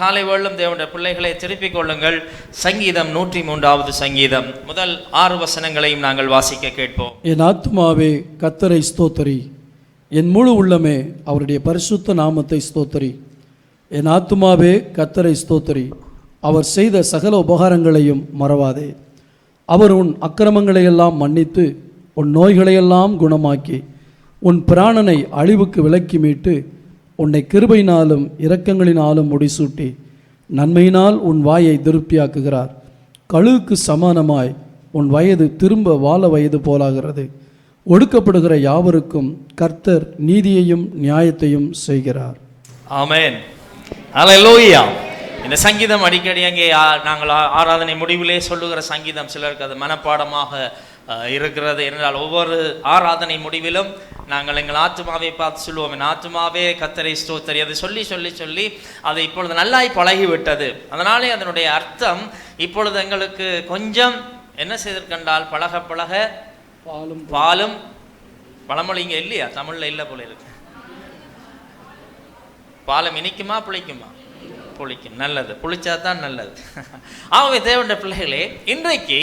காலை வேளும் தேவனுடைய பிள்ளைகளை திருப்பிக் கொள்ளுங்கள். சங்கீதம் 103வது சங்கீதம் முதல் 6 வசனங்களையும் நாங்கள் வாசிக்க கேட்போம். என் ஆத்துமாவே கர்த்தரை ஸ்தோத்தரி, என் முழு உள்ளமே அவருடைய பரிசுத்த நாமத்தை ஸ்தோத்தரி. என் ஆத்துமாவே கர்த்தரை ஸ்தோத்தரி, அவர் செய்த சகல உபகாரங்களையும் மறவாதே. அவர் உன் அக்கிரமங்களையெல்லாம் மன்னித்து உன் நோய்களையெல்லாம் குணமாக்கி உன் பிராணனை அழிவுக்கு விலக்கி மீட்டு உன்னை கிருபையினாலும் இரக்கங்களினாலும் முடிசூட்டி நன்மையினால் உன் வாயை திருப்தியாக்குகிறார். கழுகுக்கு சமானமாய் உன் வயது திரும்ப வாழ வயது போலாகிறது. ஒடுக்கப்படுகிற யாவருக்கும் கர்த்தர் நீதியையும் நியாயத்தையும் செய்கிறார். ஆமென். அல்லேலூயா. இந்த சங்கீதம் அடிக்கடி அங்கே நாங்கள் ஆராதனை முடிவிலே சொல்லுகிற சங்கீதம். சிலருக்கு அது மனப்பாடமாக இருக்கிறது. என்றால் ஒவ்வொரு ஆராதனை முடிவிலும் நாங்கள் எங்கள் ஆத்துமாவை பார்த்து சொல்லுவோம், என் ஆத்துமாவே கர்த்தரை ஸ்தோத்தரி. அதை சொல்லி சொல்லி சொல்லி அது இப்பொழுது நல்லாய் பழகிவிட்டது. அதனாலே அதனுடைய அர்த்தம் இப்பொழுது எங்களுக்கு கொஞ்சம் என்ன செய்திருக்கின்றால் பழக பழக பாலும் பழமொழி இங்கே இல்லையா, தமிழில் இல்லை போல இருக்கு. பாலம் இனிக்குமா புளிக்குமா? புளிக்கும். நல்லது, புளிச்சா தான் நல்லது. ஆகவே தேவனுடைய பிள்ளைகளே, இன்றைக்கு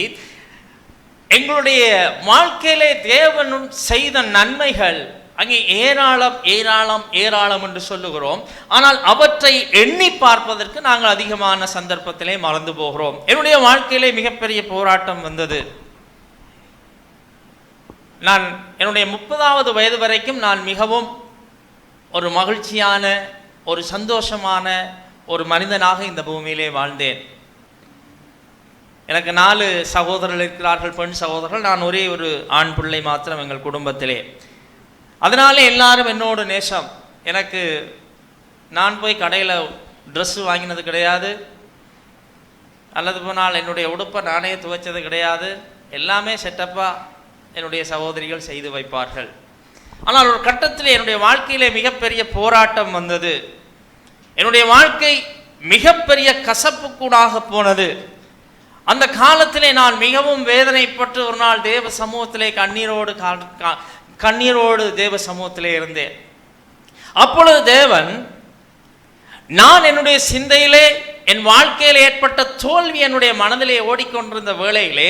எங்களுடைய வாழ்க்கையிலே தேவன் செய்த நன்மைகள் அங்கே ஏராளம் ஏராளம் ஏராளம் என்று சொல்லுகிறோம். ஆனால் அவற்றை எண்ணி பார்ப்பதற்கு நாங்கள் அதிகமான சந்தர்ப்பத்திலே மறந்து போகிறோம். என்னுடைய வாழ்க்கையிலே மிகப்பெரிய போராட்டம் வந்தது. நான் என்னுடைய 30வது வயது வரைக்கும் நான் மிகவும் ஒரு மகிழ்ச்சியான ஒரு சந்தோஷமான ஒரு மனிதனாக இந்த பூமியிலே வாழ்ந்தேன். எனக்கு 4 சகோதரர்கள் இருக்கிறார்கள், பெண் சகோதரர்கள். நான் ஒரே ஒரு ஆண் பிள்ளை மாத்திரம் எங்கள் குடும்பத்திலே. அதனாலே எல்லாரும் என்னோட நேசம். எனக்கு நான் போய் கடையில் ட்ரெஸ்ஸு வாங்கினது கிடையாது, அல்லது போனால் என்னுடைய உடுப்பை நானே துவைச்சது கிடையாது. எல்லாமே செட்டப்பாக என்னுடைய சகோதரிகள் செய்து வைப்பார்கள். ஆனால் ஒரு கட்டத்தில் என்னுடைய வாழ்க்கையிலே மிகப்பெரிய போராட்டம் வந்தது. என்னுடைய வாழ்க்கை மிகப்பெரிய கசப்புக்கூடாக போனது. அந்த காலத்திலே நான் மிகவும் வேதனைப்பட்டு ஒரு நாள் தேவ சமூகத்திலே கண்ணீரோடு தேவ சமூகத்திலே இருந்தேன். அப்பொழுது தேவன், நான் என்னுடைய சிந்தையிலே என் வாழ்க்கையில் ஏற்பட்ட தோல்வி என்னுடைய மனதிலே ஓடிக்கொண்டிருந்த வேளையிலே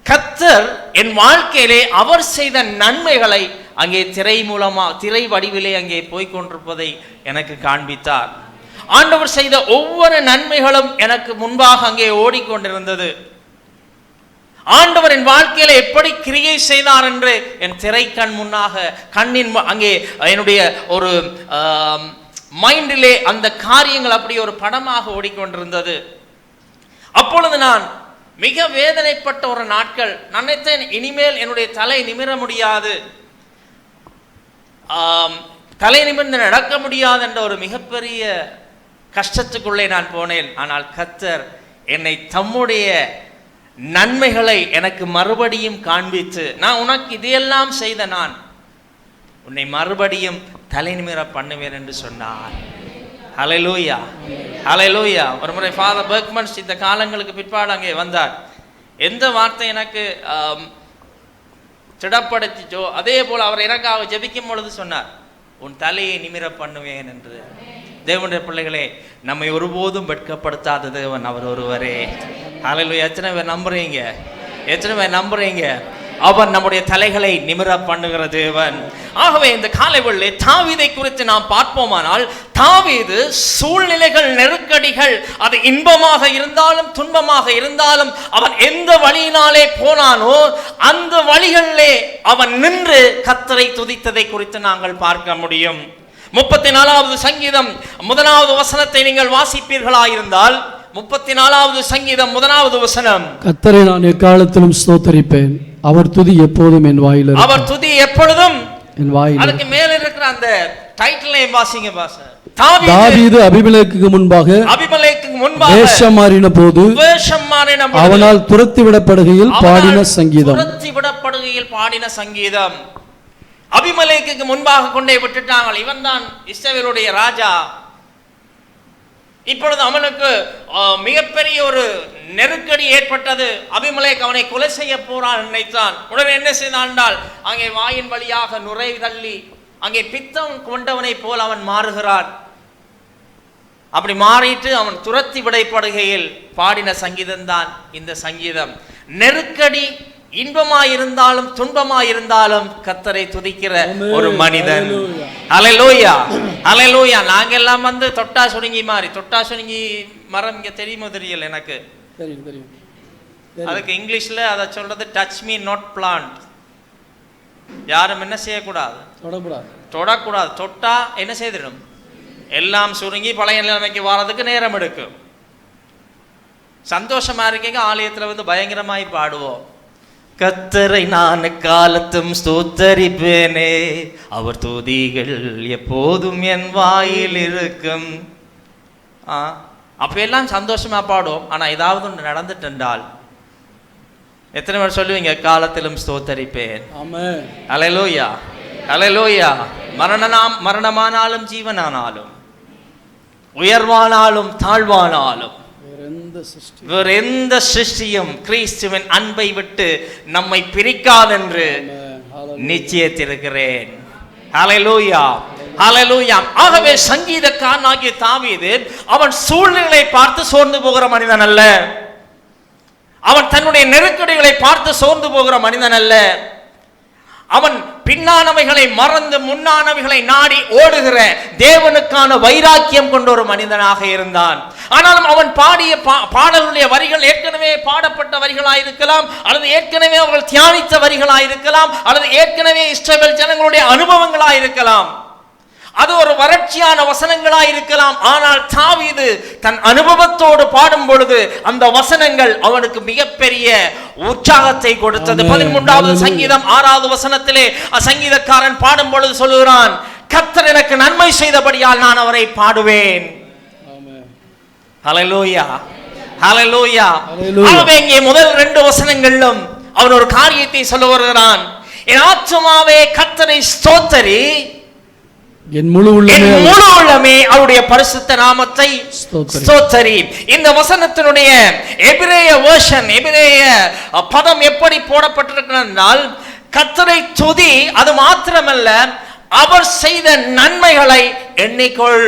கர்த்தர் என் வாழ்க்கையிலே அவர் செய்த நன்மைகளை அங்கே திரை வடிவிலே அங்கே போய்கொண்டிருப்பதை எனக்கு காண்பித்தார். ஆண்டவர் செய்த ஒவ்வொரு நன்மைகளும் எனக்கு முன்பாக அங்கே ஓடிக்கொண்டிருந்தது. ஆண்டவர் என் வாழ்க்கையில எப்படி கிரியை செய்தார் என்று என் திரைக்கண் முன்னாக கண்ணின் அங்கே என்னுடைய ஒரு மைண்டிலே அந்த காரியங்கள் அப்படி ஒரு படமாக ஓடிக்கொண்டிருந்தது. அப்பொழுது நான் மிக வேதனைப்பட்ட ஒரு நாட்கள். நினைத்தேன், இனிமேல் என்னுடைய தலை நிமிர முடியாது, தலை நிமிர்ந்து நடக்க முடியாது என்ற ஒரு மிகப்பெரிய கஷ்டத்துக்குள்ளே நான் போனேன். ஆனால் கர்த்தர் என்னை தம்முடைய நன்மைகளை எனக்கு மறுபடியும் காண்பித்து, நான் உனக்கு இதையெல்லாம் செய்த நான் உன்னை மறுபடியும் தலை நிமிர பண்ணுவேன் என்று சொன்னார். ஹல்லேலூயா, ஹல்லேலூயா. ஒரு முறை ஃபாதர் பெர்க்மன்ஸ் இந்த காலங்களுக்கு பிற்பாடு அங்கே வந்தார். எந்த வார்த்தை எனக்கு திடப்படுத்திச்சோ அதே போல் அவர் எனக்காக ஜெபிக்கும் பொழுது சொன்னார், உன் தலையை நிமிர பண்ணுவேன் என்று. தேவனுடைய பிள்ளைகளே, நம்மை ஒருபோதும் வெட்கப்படுத்தாத தேவன் அவர் ஒருவரே. ஹல்லேலூயா. எத்தனை பேர் நம்புறீங்க? எத்தனை பேர் நம்புறீங்க? அவர் நம்முடைய தலைகளை நிமிர பண்ணுகிற தேவன். ஆகவே இந்த காலைவெளியிலே தாவீதை குறித்து நாம் பார்ப்போமானால், தாவீது சூழ்நிலைகள், நெருக்கடிகள், அது இன்பமாக இருந்தாலும் துன்பமாக இருந்தாலும் அவன் எந்த வழியினாலே போனானோ அந்த வழிகளிலே அவன் நின்று கர்த்தரை துதித்ததை குறித்து நாங்கள் பார்க்க முடியும். 34வது சங்கீதம் 1வது வசனத்தை நீங்கள் வாசிப்பீர்களாயிருந்தால், 34வது சங்கீதம் 1வது வசனம், கர்த்தரை நான் எக்காலத்திலும் ஸ்தோத்தரிப்பேன், அவர் துதி எப்போதும் என் வாயில் இருக்கும். அவர் துதி எப்பொழுதும் என் வாயில். அதுக்கு மேல இருக்கிற அந்த டைட்டிலை வாசிங்க பாஸ்டர். தாவீது அபிமெலேக்குக்கு முன்பாக வேஷம் மாறின போது அவனால் துரத்தி விடப்படுகையில் பாடின சங்கீதம். துரத்தி விடப்படுகையில் பாடின சங்கீதம். அபிமெலேக்குக்கு முன்பாக கொண்டே விட்டுட்டாங்க. இவன் தான் இஸ்ரவேலுடைய ராஜா. இப்பொழுது அவனுக்கு மிகப்பெரிய ஒரு நெருக்கடி ஏற்பட்டது. அபிமெலேக் அவனை கொலை செய்ய போறான் நினைத்தான். உடனே என்ன செய்தான் என்றால், அங்கே வாயின் வழியாக நுரை தள்ளி அங்கே பித்தம் கொண்டவனை போல் அவன் மாறுகிறான். அப்படி மாறிட்டு அவன் துரத்தி விடைப்படுகையில் பாடின சங்கீதம் தான் இந்த சங்கீதம். நெருக்கடி இன்பமாயிருந்தாலும் துன்பமாயிருந்தாலும் கர்த்தரை துதிக்கிற ஒரு மனிதன். ஹல்லேலூயா, ஹல்லேலூயா. நாங்கெல்லாம் வந்து தொட்டா சுருங்கி மரம் இங்க தெரியுமோ தெரியல எனக்கு. அதுக்கு இங்கிலீஷ்ல அதை சொல்றது டச் மீ நாட் பிளான்ட். யாரும் என்ன செய்யக்கூடாது, தொடக்கூடாது. தொட்டா என்ன செய்திடும், எல்லாம் சுருங்கி பழைய நிலைமைக்கு வாரதுக்கு நேரம் எடுக்கும். சந்தோஷமா இருக்கீங்க, ஆலயத்துல வந்து பயங்கரமாய் பாடுவோம், கர்த்தரை நான் காலத்தும் ஸ்தோத்தரிப்பேனே, அவர் துதிகள் எப்போதும் என் வாயில் இருக்கும். அப்ப எல்லாம் சந்தோஷமா பாடுவோம். ஆனா ஏதாவது ஒன்று நடந்துட்டால் எத்தனை பேர் சொல்லுவீங்க, காலத்திலும் ஸ்தோத்தரிப்பேன். ஹல்லேலூயா, ஹல்லேலூயா. மரணமானாலும் ஜீவனானாலும், உயர்வானாலும் தாழ்வானாலும், வேற எந்த சிருஷ்டியும் கிறிஸ்துவின் அன்பை விட்டு நம்மை பிரிக்காதென்று நிச்சயித்திருக்கிறேன். ஹல்லேலூயா, ஹல்லேலூயா. ஆகவே சங்கீதக்காரனாகிய தாவீது அவன் சூழ்நிலை பார்த்து சோர்ந்து போகிற மனிதன் அல்ல. அவன் தன்னுடைய நெருக்கடிகளை பார்த்து சோர்ந்து போகிற மனிதன் அல்ல. அவன் பின்னானவைகளை மறந்து முன்னானவைகளை நாடி ஓடுகிற தேவனுக்கான வைராக்கியம் கொண்ட ஒரு மனிதனாக இருந்தான். ஆனாலும் அவன் பாடிய பாடலுடைய வரிகள் ஏற்கனவே பாடப்பட்ட வரிகளாயிருக்கலாம், அல்லது ஏற்கனவே அவர்கள் தியானித்த வரிகளாயிருக்கலாம், அல்லது ஏற்கனவே இஸ்ரவேல் ஜனங்களுடைய அனுபவங்களாயிருக்கலாம், அது ஒரு வறட்சியான வசனங்களாயிருக்கலாம். ஆனால் தாவீது தன் அனுபவத்தோடு பாடும் பொழுது அந்த வசனங்கள் அவனுக்கு மிகப்பெரிய உற்சாகத்தை கொடுத்தது. 13வது சங்கீதம் 6வது வசனத்திலே சங்கீதக்காரன் பாடும் பொழுது சொல்லுகிறான், கர்த்தர் எனக்கு நன்மை செய்தபடியால் நான் அவரை பாடுவேன். ஹல்லேலூயா, ஹல்லேலூயா. ஆகவே இங்கே முதல் 2 வசனங்களிலும் அவன் ஒரு காரியத்தை சொல்ல வருகிறான், என் ஆத்துமாவே கர்த்தரை ஸ்தோத்தரி, என் முழு உள்ளமே அவருடைய பரிசுத்த நாமத்தை ஸ்தோத்தரி. இந்த வசனத்தினுடைய எபிரேய வெர்ஷன், எபிரேய பதம் எப்படி போடப்பட்டிருக்கிறால், கர்த்தரை துதி, அது மாத்திரமல்ல அவர் செய்த நன்மைகளை எண்ணிக்கொள்.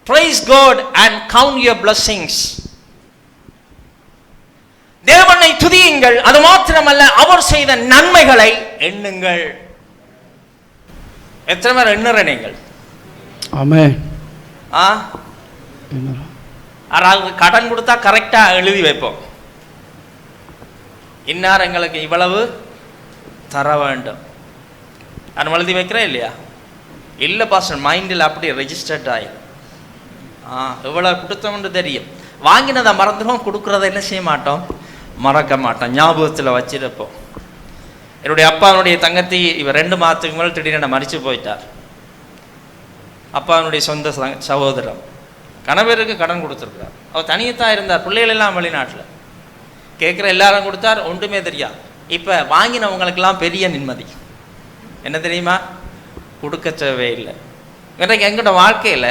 Praise God and count your blessings. தேவனை துதியுங்கள், அது மாத்திரமல்ல அவர் செய்த நன்மைகளை எண்ணுங்கள். எத்தனை பேர் எண்ணுற நீங்கள்? ஆமென். யாராவது கடன் கொடுத்தா கரெக்டா எழுதி வைப்போம், இன்னார் எங்களுக்கு இவ்வளவு தர வேண்டும், அது எழுதி வைக்கிறேன் இல்லையா? இல்லை பாஸ்டர், மைண்டில் அப்படி ரெஜிஸ்டர்ட் ஆயிடும். இவ்வளவு கொடுத்தோம்னு தெரியும், வாங்கினதை மறந்துடும், கொடுக்குறத என்ன செய்ய மாட்டோம், மறக்க மாட்டோம், ஞாபகத்தில் வச்சிருப்போம். என்னுடைய அப்பாவுடைய தங்கத்தி இவர் 2 மாதத்துக்கு மேலே திடீரென மறித்து போயிட்டார். அப்பாவுடைய சொந்த சகோதரம் கணவருக்கு கடன் கொடுத்துருக்கார். அவர் தனியத்தான் இருந்தார், பிள்ளைகள் எல்லாம் வெளிநாட்டில். கேட்குற எல்லாரும் கொடுத்தார், ஒன்றுமே தெரியாது. இப்போ வாங்கினவங்களுக்கெல்லாம் பெரிய நிம்மதி என்ன தெரியுமா, கொடுக்க தேவையில்லை. இன்றைக்கு எங்களோட வாழ்க்கையில்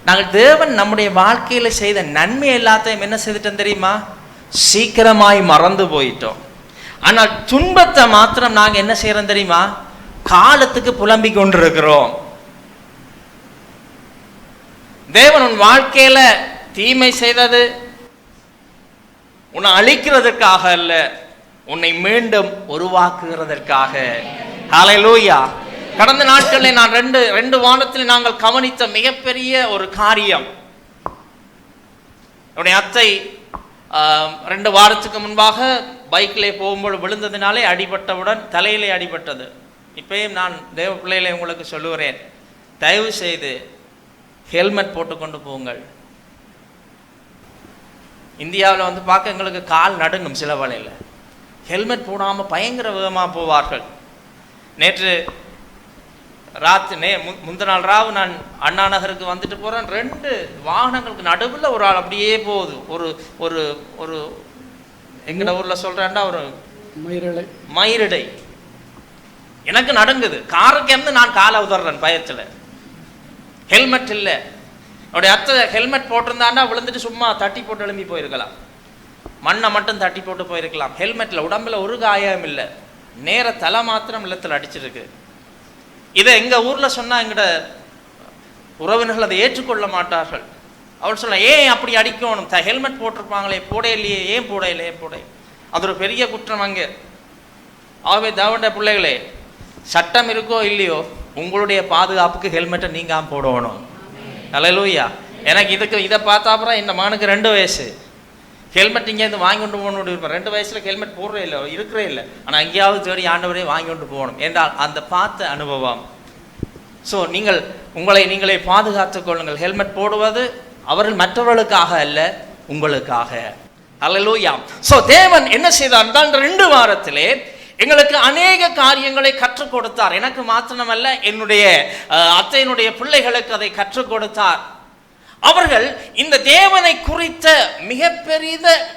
நாங்கள் தேவன் நம்முடைய வாழ்க்கையில் செய்த நன்மை எல்லாத்தையும் என்ன செய்துட்டோம் தெரியுமா, சீக்கிரமாய் மறந்து போயிட்டோம். ஆனால் துன்பத்தை மாத்திரம் நாங்கள் என்ன செய்யறோம் தெரியுமா, காலத்துக்கு புலம்பிக் கொண்டிருக்கிறோம். தேவன் உன் வாழ்க்கையில தீமை செய்தது உன்னை அழிக்கிறதுக்காக அல்ல, உன்னை மீண்டும் உருவாக்குகிறதற்காக. ஹல்லேலூயா. கடந்த நாட்களில் நான் ரெண்டு வாரத்தில் நாங்கள் கவனித்த மிகப்பெரிய ஒரு காரியம், என்னுடைய அத்தை 2 வாரத்துக்கு முன்பாக பைக்கிலே போகும்போது விழுந்ததினாலே அடிபட்டவுடன் தலையிலே அடிபட்டது. இப்பயும் நான் தேவ பிள்ளைகளை உங்களுக்கு சொல்லுகிறேன், தயவு செய்து ஹெல்மெட் போட்டுக்கொண்டு போங்கள். இந்தியாவில் வந்து பார்க்க எங்களுக்கு கால் நடுங்கும் சில வேளையில். ஹெல்மெட் போடாமல் பயங்கர வேகமாக போவார்கள். நேற்று முந்த நாள் ராவு நான் அண்ணா நகருக்கு வந்துட்டு போகிறேன், 2 வாகனங்களுக்கு நடுவில் ஒரு ஆள் அப்படியே போகுது. ஒரு ஒரு ஒரு எங்கட ஊரில் சொல்கிறேன்டா ஒரு மயிரிடை. எனக்கு நடுங்குது. காருக்கு இருந்து நான் காலை உதறேன் பயத்தில். ஹெல்மெட் இல்லை. அவருடைய அத்தை ஹெல்மெட் போட்டிருந்தான்னா விழுந்துட்டு சும்மா தட்டி போட்டு எழும்பி போயிருக்கலாம். மண்ணை மட்டும் தட்டி போட்டு போயிருக்கலாம். ஹெல்மெட்டில் உடம்புல ஒரு காயம் இல்லை, நேர தலை மாத்திரம் இல்லத்தில் அடிச்சிருக்கு. இதை எங்கள் ஊரில் சொன்னால் எங்கட உறவினர்கள் அதை ஏற்றுக்கொள்ள மாட்டார்கள். அவள் சொல்ல, ஏன் அப்படி அடிக்கணும், ஹெல்மெட் போட்டிருப்பாங்களே, போடையிலையே, ஏன் போடையிலே போடை. அது ஒரு பெரிய குற்றம் அங்கே. ஆகவே தேவனுடைய பிள்ளைகளே, சட்டம் இருக்கோ இல்லையோ, உங்களுடைய பாதுகாப்புக்கு ஹெல்மெட்டை நீங்கள் போடணும். அல்லேலூயா. எனக்கு இதை பார்த்தா அப்புறம் இந்த மகனுக்கு 2 வயசு. ஹெல்மெட் இங்கேருந்து வாங்கி கொண்டு போகணுன்னு இருப்பேன். 2 வயசில் ஹெல்மெட் போடுறே இல்லை, இருக்கிறே இல்லை. ஆனால் எங்கேயாவது தேடி ஆண்டவரே வாங்கி கொண்டு போகணும் என்றால் அந்த பார்த்த அனுபவம். ஸோ நீங்கள் உங்களை நீங்களே பாதுகாத்துக் கொள்ளுங்கள். ஹெல்மெட் போடுவது அவர்கள் மற்றவர்களுக்காக அல்ல, உங்களுக்காக. அல்லேலூயா. ஸோ தேவன் என்ன செய்தார்? தான் 2 வாரத்திலே எங்களுக்கு அநேக காரியங்களை கற்றுக் கொடுத்தார். எனக்கு மாத்திரமல்ல, என்னுடைய அத்தையினுடைய பிள்ளைகளுக்கு அதை கற்றுக் கொடுத்தார். அவர்கள் இந்த தேவனை குறித்த மிக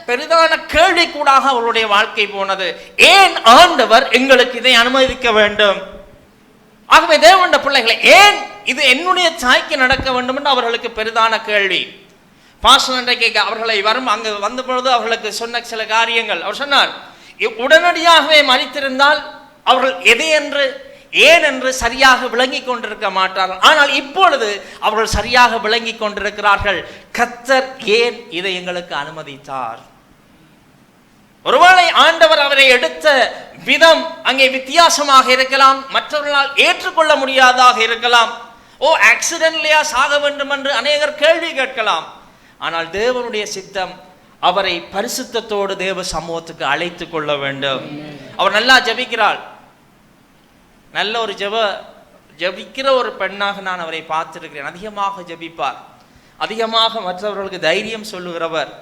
பெரிதான கேள்வி கூடாக அவருடைய வாழ்க்கை போனது. ஏன் ஆண்டவர் எங்களுக்கு இதை அனுமதிக்க வேண்டும்? ஆகவே தேவனுடைய பிள்ளைகளை, ஏன் இது என்னுடைய தாய்க்கு நடக்க வேண்டும் என்று அவர்களுக்கு பெரிதான கேள்வி. பாஸ்டர் அன்றைக்கு அவர்களை அங்கு வந்த பொழுது அவர்களுக்கு சொன்ன சில காரியங்கள். அவர் சொன்னார், உடனடியாகவே மரித்திருந்தால் அவர்கள் எது என்று ஏன் என்று சரியாக விளங்கி கொண்டிருக்க மாட்டார்கள். ஆனால் இப்பொழுது அவர்கள் சரியாக விளங்கி கொண்டிருக்கிறார்கள். கர்த்தர் ஏன் இதை எங்களுக்கு அனுமதித்தார்? ஒருவேளை ஆண்டவர் அவரை எடுத்த விதம் அங்கே வித்தியாசமாக இருக்கலாம், மற்றவர்களால் ஏற்றுக்கொள்ள முடியாதாக இருக்கலாம். ஆக்சிடென்ட்லையா சாக வேண்டும் என்று அநேகர் கேள்வி கேட்கலாம். ஆனால் தேவனுடைய சித்தம் அவரை பரிசுத்தத்தோடு தேவ சமூகத்துக்கு அழைத்து கொள்ள வேண்டும். அவர் நல்லா ஜெபிக்கிறாள். நல்ல ஒரு ஜெபிக்கிற ஒரு பெண்ணாக நான் அவரை பார்த்திருக்கிறேன். அதிகமாக ஜெபிப்பார், அதிகமாக மற்றவர்களுக்கு தைரியம் சொல்லுகிறவர்,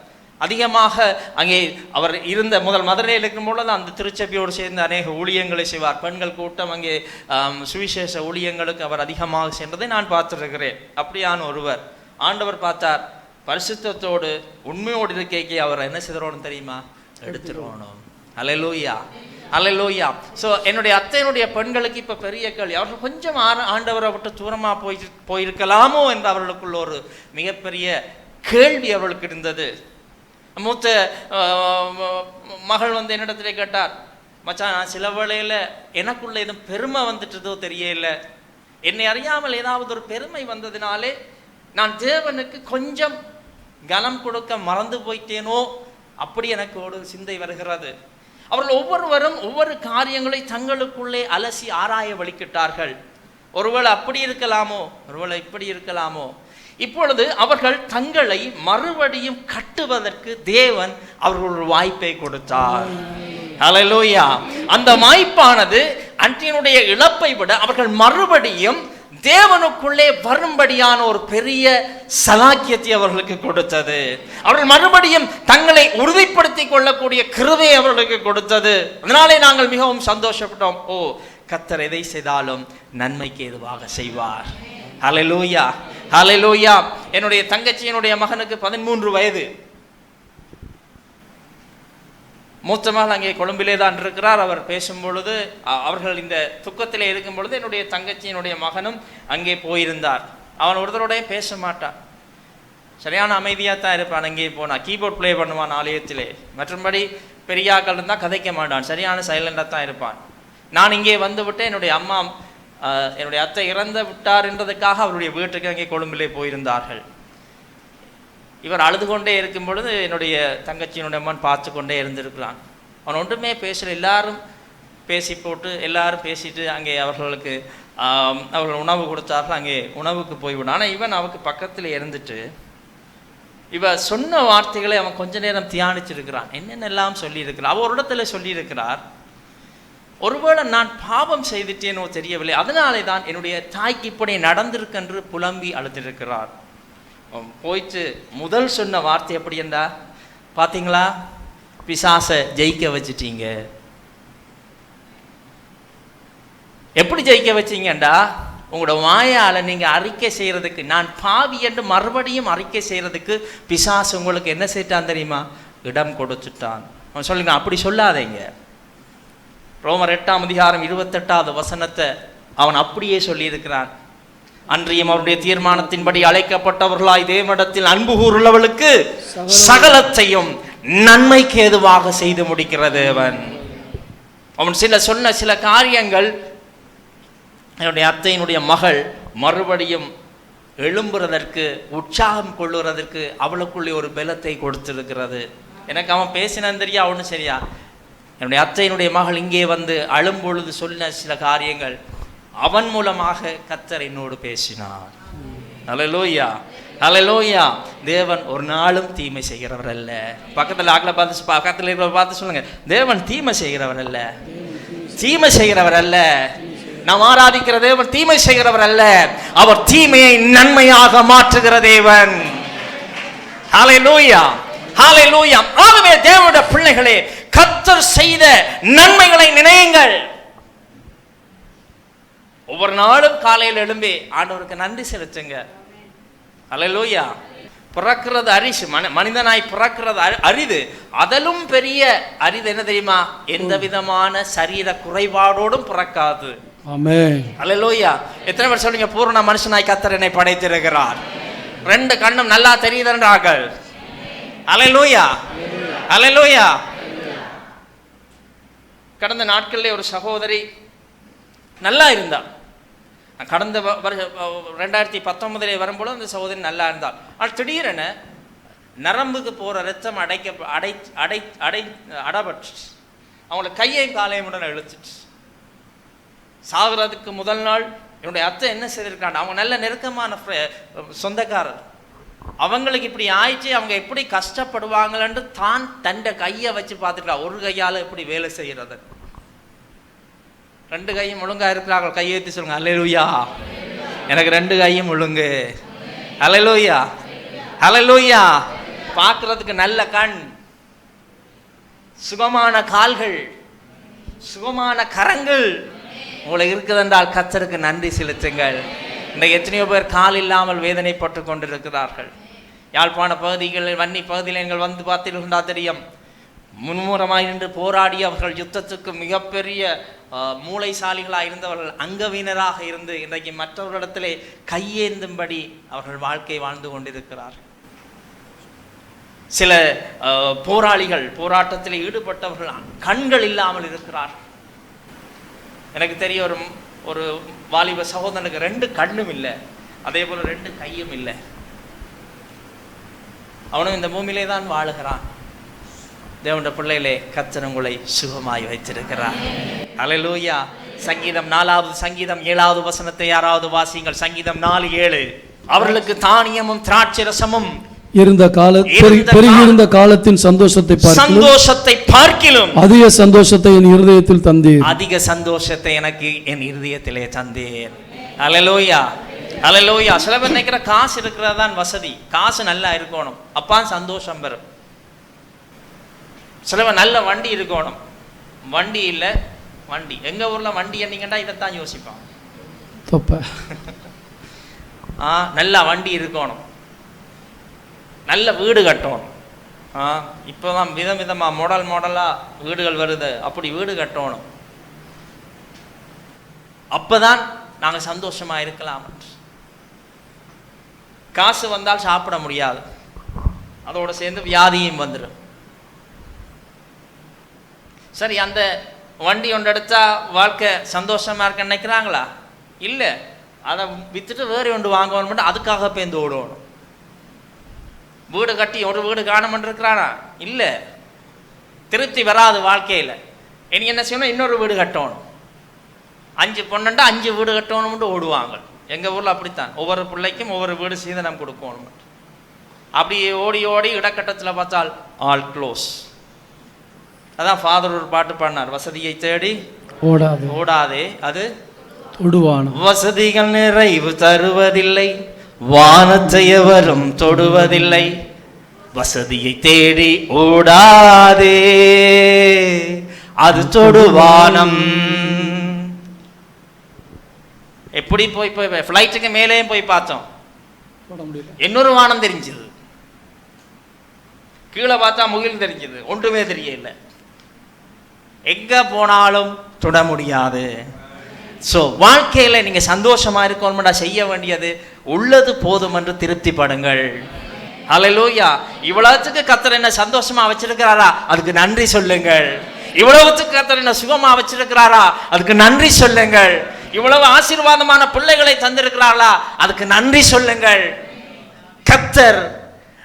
அதிகமாக அங்கே அவர் இருந்த மதுரையில் இருக்கும் பொழுது அந்த திருச்சபையோடு சேர்ந்து அநேக ஊழியங்களை செய்வார். பெண்கள் கூட்டம் அங்கே சுவிசேஷ ஊழியங்களுக்கு அவர் அதிகமாக சென்றதை நான் பார்த்திருக்கிறேன். அப்படியான ஒருவர் ஆண்டவர் பார்த்தார், பரிசுத்தத்தோடு உண்மையோடு இருக்கைக்கு அவர் என்ன செய்யறோன்னு தெரியுமா? எடுத்துருவோம். அல்லேலூயா, அல்லேலூயா. ஸோ என்னுடைய அத்தையினுடைய பெண்களுக்கு இப்போ பெரிய கேள்வி, அவர்கள் கொஞ்சம் ஆண்டவரை விட்டு தூரமாக போயிருக்கலாமோ என்று அவர்களுக்குள்ள ஒரு மிகப்பெரிய கேள்வி அவர்களுக்கு இருந்தது. மூத்த மகள் என்னிடத்திலே கேட்டார், மச்சான், நான் சில வேளையில் எனக்குள்ள எதுவும் பெருமை வந்துட்டதோ தெரியல, என்னை அறியாமல் ஏதாவது ஒரு பெருமை வந்ததினாலே நான் தேவனுக்கு கொஞ்சம் கனம் கொடுக்க மறந்து போயிட்டேனோ, அப்படி எனக்கு ஒரு சிந்தை வருகிறது. அவர்கள் ஒவ்வொருவரும் ஒவ்வொரு காரியங்களை தங்களுக்குள்ளே அலசி ஆராய வலிக்கிட்டார்கள். ஒருவேளை அப்படி இருக்கலாமோ, ஒருவேளை இப்படி இருக்கலாமோ. இப்பொழுது அவர்கள் தங்களை மறுபடியும் கட்டுவதற்கு தேவன் அவர்கள் ஒரு வாய்ப்பை கொடுத்தார். அல்லேலூயா. அந்த வாய்ப்பானது அன்றையினுடைய இழப்பை விட அவர்கள் மறுபடியும் தேவனுக்குள்ளே வரும்படியான ஒரு பெரிய சலாக்கியத்தை அவர்களுக்கு கொடுத்தது. அவர்கள் மறுபடியும் தங்களை உறுதிப்படுத்திக் கொள்ளக்கூடிய கிருபை அவர்களுக்கு கொடுத்தது. அதனாலே நாங்கள் மிகவும் சந்தோஷப்பட்டோம். கர்த்தர் எதை செய்தாலும் நன்மைக்கு ஏதுவாக செய்வார். ஹல்லேலூயா, ஹல்லேலூயா. என்னுடைய தங்கச்சியினுடைய மகனுக்கு 13 வயது. மூத்த மகள் அங்கே கொழும்பிலே தான் இருக்கிறார். அவர் பேசும் பொழுது, அவர்கள் இந்த துக்கத்திலே இருக்கும் பொழுது என்னுடைய தங்கச்சியினுடைய மகனும் அங்கே போயிருந்தார். அவன் ஒருத்தரோடைய பேச மாட்டான், சரியான அமைதியாக தான் இருப்பான். அங்கே போனான், கீபோர்ட் ப்ளே பண்ணுவான் ஆலயத்திலே. மற்றபடி பெரியாக்கள் இருந்தால் கதைக்க மாட்டான், சரியான சைலண்டாக தான் இருப்பான். நான் இங்கே வந்து விட்டு என்னுடைய அம்மா என்னுடைய அத்தை இறந்து விட்டார் என்றதுக்காக அவருடைய வீட்டுக்கு அங்கே கொழும்பிலே போயிருந்தார்கள். இவர் அழுது கொண்டே இருக்கும் பொழுது என்னுடைய தங்கச்சியினுடைய அம்மன் பார்த்து கொண்டே இருந்திருக்கிறான். அவன் ஒன்றுமே பேசல. எல்லாரும் பேசி போட்டு எல்லாரும் பேசிட்டு அங்கே அவர்களுக்கு அவர்கள் உணவு கொடுத்தார்கள். அங்கே உணவுக்கு போய்விடும். ஆனால் இவன் அவனுக்கு பக்கத்தில் இருந்துட்டு இவ சொன்ன வார்த்தைகளை அவன் கொஞ்ச நேரம் தியானிச்சிருக்கிறான். என்னென்னலாம் சொல்லியிருக்கிறான். அவர் ஒரு இடத்துல சொல்லியிருக்கிறார், ஒருவேளை நான் பாவம் செய்துட்டேனோ தெரியவில்லை, அதனாலே தான் என்னுடைய தாய்க்கு இப்படி நடந்திருக்கென்று புலம்பி அழுதிருக்கிறார். போயிட்டு முதல் சொன்ன வார்த்தை எப்படி என்றா, பார்த்தீங்களா, பிசாசை ஜெயிக்க வச்சிட்டீங்க. எப்படி ஜெயிக்க வச்சிங்கண்டா, உங்களோட வாயால் நீங்கள் அறிக்கை செய்கிறதுக்கு, நான் பாவி என்று மறுபடியும் அறிக்கை செய்கிறதுக்கு பிசாசு உங்களுக்கு என்ன செய்யிட்டான் தெரியுமா? இடம் கொடுத்துட்டான். அவன் சொல்லுங்க, அப்படி சொல்லாதீங்க. ரோமர் 8ஆம் அதிகாரம் 28வது வசனத்தை அவன் அப்படியே சொல்லியிருக்கிறான். அன்றியும் அவருடைய தீர்மானத்தின்படி அழைக்கப்பட்டவர்களாய் தேவனிடத்தில் அன்பு கூறுள்ளவளுக்கு சகலத்தையும் நன்மைக்கு ஏதுவாக செய்து முடிக்கிற தேவன். அவன் சொன்ன சில காரியங்கள் என்னுடைய அத்தையினுடைய மகள் மறுபடியும் எழும்புறதற்கு, உற்சாகம் கொள்ளுறதற்கு அவளுக்குள்ளே ஒரு பலத்தை கொடுத்திருக்கிறது. எனக்கு அவன் பேசினான் தெரியா, அவனு சரியா, என்னுடைய அத்தையினுடைய மகள் இங்கே வந்து அழும்பொழுது சொன்ன சில காரியங்கள் அவன் மூலமாக கர்த்தர் என்னோடு பேசினார். அல்லேலூயா, அல்லேலூயா. தேவன் ஒரு நாளும் தீமை செய்கிறவர் அல்ல. பக்கத்தில் ஆக்களை பார்த்து, பக்கத்தில் இருக்கிற பார்த்து சொல்லுங்க, தேவன் தீமை செய்கிறவர் அல்ல, தீமை செய்கிறவர் அல்ல. நாம் ஆராதிக்கிற தேவன் தீமை செய்கிறவர் அல்ல, அவர் தீமையை நன்மையாக மாற்றுகிற தேவன். ஹல்லேலூயா, ஹல்லேலூயா. ஆகவே தேவனுடைய பிள்ளைகளே, கர்த்தர் செய்த நன்மைகளை நினையுங்கள். ஒவ்வொரு நாளும் காலையில் எழும்பி ஆண்டவருக்கு நன்றி செலுத்துங்க. ஹல்லேலூயா. பிறக்கிறது அரிசி, மனிதனாய் பிறக்கிறது அரிது. அதிலும் பெரிய அரிது என்ன தெரியுமா? எந்த விதமான சரீர குறைபாடோடும் பிறக்காது. ஆமென். ஹல்லேலூயா. எத்தனை பேர் சொல்லுங்க, பூரண மனுஷனாய் கர்த்தர் என்னை படைத்திருக்கிறார், 2 கண்ணும் நல்லா தெரியுதுன்றார்கள். ஹல்லேலூயா, ஹல்லேலூயா. கடந்த நாட்களிலே ஒரு சகோதரி நல்லா இருந்தாள். கடந்த 2019 வரும்போது அந்த சகோதரி நல்லா இருந்தாள். ஆனால் திடீரென நரம்புக்கு போகிற ரத்தம் அடைபட்டு அவங்கள கையையும் காலையும் உடனே இழுத்துட்டு சாகிறதுக்கு முதல் நாள் என்னுடைய அத்தை என்ன செய்திருக்காங்க, அவங்க நல்ல நெருக்கமான சொந்தக்காரர், அவங்களுக்கு இப்படி ஆயிடுச்சு, அவங்க எப்படி கஷ்டப்படுவாங்கன்னு தான் தண்டை கையை வச்சு பார்த்துருக்கா. ஒரு கையால் எப்படி வேலை செய்கிறது, 2 கையும் ஒழுங்கா இருக்கிறார்கள். கையை ஏற்றி சொல்லுங்க, அல்லேலூயா. எனக்கு 2 கையும் ஒழுங்கு. அல்லேலூயா, அல்லேலூயா. பார்க்கறதுக்கு நல்ல கண், சுகமான கால்கள், சுகமான கரங்கள் உங்களுக்கு இருக்குதென்றால் கர்த்தருக்கு நன்றி செலுத்துங்கள். இன்றைக்கு எத்தனையோ பேர் கால் இல்லாமல் வேதனைப்பட்டு கொண்டிருக்கிறார்கள். யாழ்ப்பாண பகுதிகளில், வன்னி பகுதியில் நீங்கள் வந்து பார்த்தீர்களா தெரியும், முன்முறமாய் நின்று போராடி அவர்கள் யுத்தத்துக்கு மிகப்பெரிய மூளைசாலிகளாக இருந்தவர்கள், அங்கவீனராக இருந்து இன்றைக்கு மற்றவர்களிடத்திலே கையேந்தும்படி அவர்கள் வாழ்க்கை வாழ்ந்து கொண்டிருக்கிறார்கள். சில போராளிகள், போராட்டத்தில் ஈடுபட்டவர்கள் கண்கள் இல்லாமல் இருக்கிறார்கள். எனக்கு தெரிய ஒரு வாலிப சகோதரனுக்கு 2 கண்ணும் இல்லை, அதே போல 2 கையும் இல்லை. அவனும் இந்த பூமியிலே தான் வாழுகிறான். தேவனுடைய பிள்ளைகளே, கர்த்தர் உங்களை சுகமாய் வைத்திருக்கிறார். அல்லேலூயா. சங்கீதம் 4வது சங்கீதம் 7வது வசனத்தை யாராவது வாசிங்கள். சங்கீதம் 4:7. அவர்களுக்கு தானியமும் திராட்சை ரசமும் பெருகியிருந்த காலத்தின் சந்தோஷத்தை பார்க்கிலும் அதிக சந்தோஷத்தை என் இருதயத்தில் தந்தீர். அதிக சந்தோஷத்தை எனக்கு என் இருதயத்திலே தந்தீர். அல்லேலூயா, அல்லேலூயா. சில பேர் நினைக்கிற காசு இருக்கிறதான் வசதி, காசு நல்லா இருக்கணும் அப்பா சந்தோஷம் பெறும். சில பேர் நல்ல வண்டி இருக்கணும், வண்டி இல்லை, வண்டி எங்க ஊர்ல வண்டி என்னீங்கன்னா இதைத்தான் யோசிப்பான். நல்லா வண்டி இருக்கணும், நல்ல வீடு கட்டணும். இப்போதான் விதவிதமாக மாடலாக வீடுகள் வருது, அப்படி வீடு கட்டணும், அப்போதான் நாங்கள் சந்தோஷமாக இருக்கலாம். காசு வந்தால் சாப்பிட முடியாது, அதோடு சேர்ந்து வியாதியும் வந்துடும். சரி, அந்த வண்டி ஒன்று எடுத்தா வாழ்க்கை சந்தோஷமாக இருக்க நினைக்கிறாங்களா? இல்லை, அதை விற்றுட்டு வேறு ஒன்று வாங்கணும் மட்டும் அதுக்காக பேருந்து ஓடணும். வீடு கட்டி ஒரு வீடு காணமன் இருக்கிறானா? இல்லை, திருப்தி வராது வாழ்க்கையில். இனி என்ன செய்யணும், இன்னொரு வீடு கட்டணும். 5 பொண்ணுண்டா 5 வீடு கட்டணும்னு ஓடுவாங்க. எங்கள் ஊரில் அப்படித்தான், ஒவ்வொரு பிள்ளைக்கும் ஒவ்வொரு வீடு சீதனம் கொடுக்கணும். அப்படி ஓடி ஓடி இடக்கட்டத்தில் பார்த்தால் ஆல் க்ளோஸ். அதான் ஃபாதர் ஒரு பாட்டு பாடினார், வசதியை தேடி ஓடாதே அது தொடுவான். வசதிகள் நிறைவு தருவதில்லை, வானத்தை எவரும் தொடுவதில்லை, வசதியை தேடி ஓடாதே அது தொடுவானம். எப்படி போய் ஃப்ளைட்டுக்கு மேலேயும் போய் பார்த்தோம், இன்னொரு வானம் தெரிஞ்சது, கீழே பார்த்தா முகில் தெரிஞ்சது, ஒன்றுமே தெரியல. எங்க போனாலும் தொட முடியாது. ஸோ வாழ்க்கையில் நீங்க சந்தோஷமா இருக்கணும்டா, செய்ய வேண்டியது உள்ளது போதும் என்று திருப்திப்படுங்கள். ஹல்லேலூயா. இவ்வளவுக்கு கர்த்தர் என்ன சந்தோஷமா வச்சிருக்கிறாரா, அதுக்கு நன்றி சொல்லுங்கள். இவ்வளவுக்கு கர்த்தர் என்ன சுகமா வச்சிருக்கிறாரா, அதுக்கு நன்றி சொல்லுங்கள். இவ்வளவு ஆசீர்வாதமான பிள்ளைகளை தந்திருக்கிறார்களா, அதுக்கு நன்றி சொல்லுங்கள். கர்த்தர்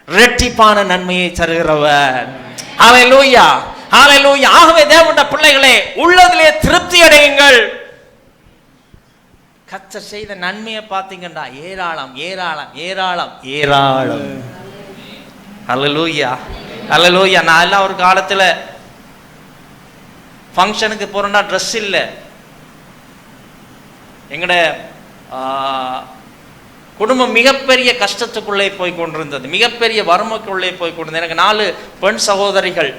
இரட்டிப்பான நன்மையை தருகிறவர். ஹல்லேலூயா, ஹல்லேலூயா. ஆகவே தேவனுடைய பிள்ளைகளே, உள்ளதிலே திருப்தி அடையுங்கள். கர்த்தர் செய்த நன்மையை பார்த்தீங்கன்னா ஏராளம் ஏராளம் ஏராளம் ஏராளம். ஹல்லேலூயா, ஹல்லேலூயா. நான் எல்லாம் ஒரு காலத்தில் ஃபங்க்ஷனுக்கு போறேன்னா ட்ரெஸ் இல்லை. எங்கட குடும்பம் மிகப்பெரிய கஷ்டத்துக்குள்ளே போய் கொண்டிருந்தது, மிகப்பெரிய வறுமைக்குள்ளே போய் கொண்டிருந்தது. எனக்கு 4 பெண் சகோதரிகள்,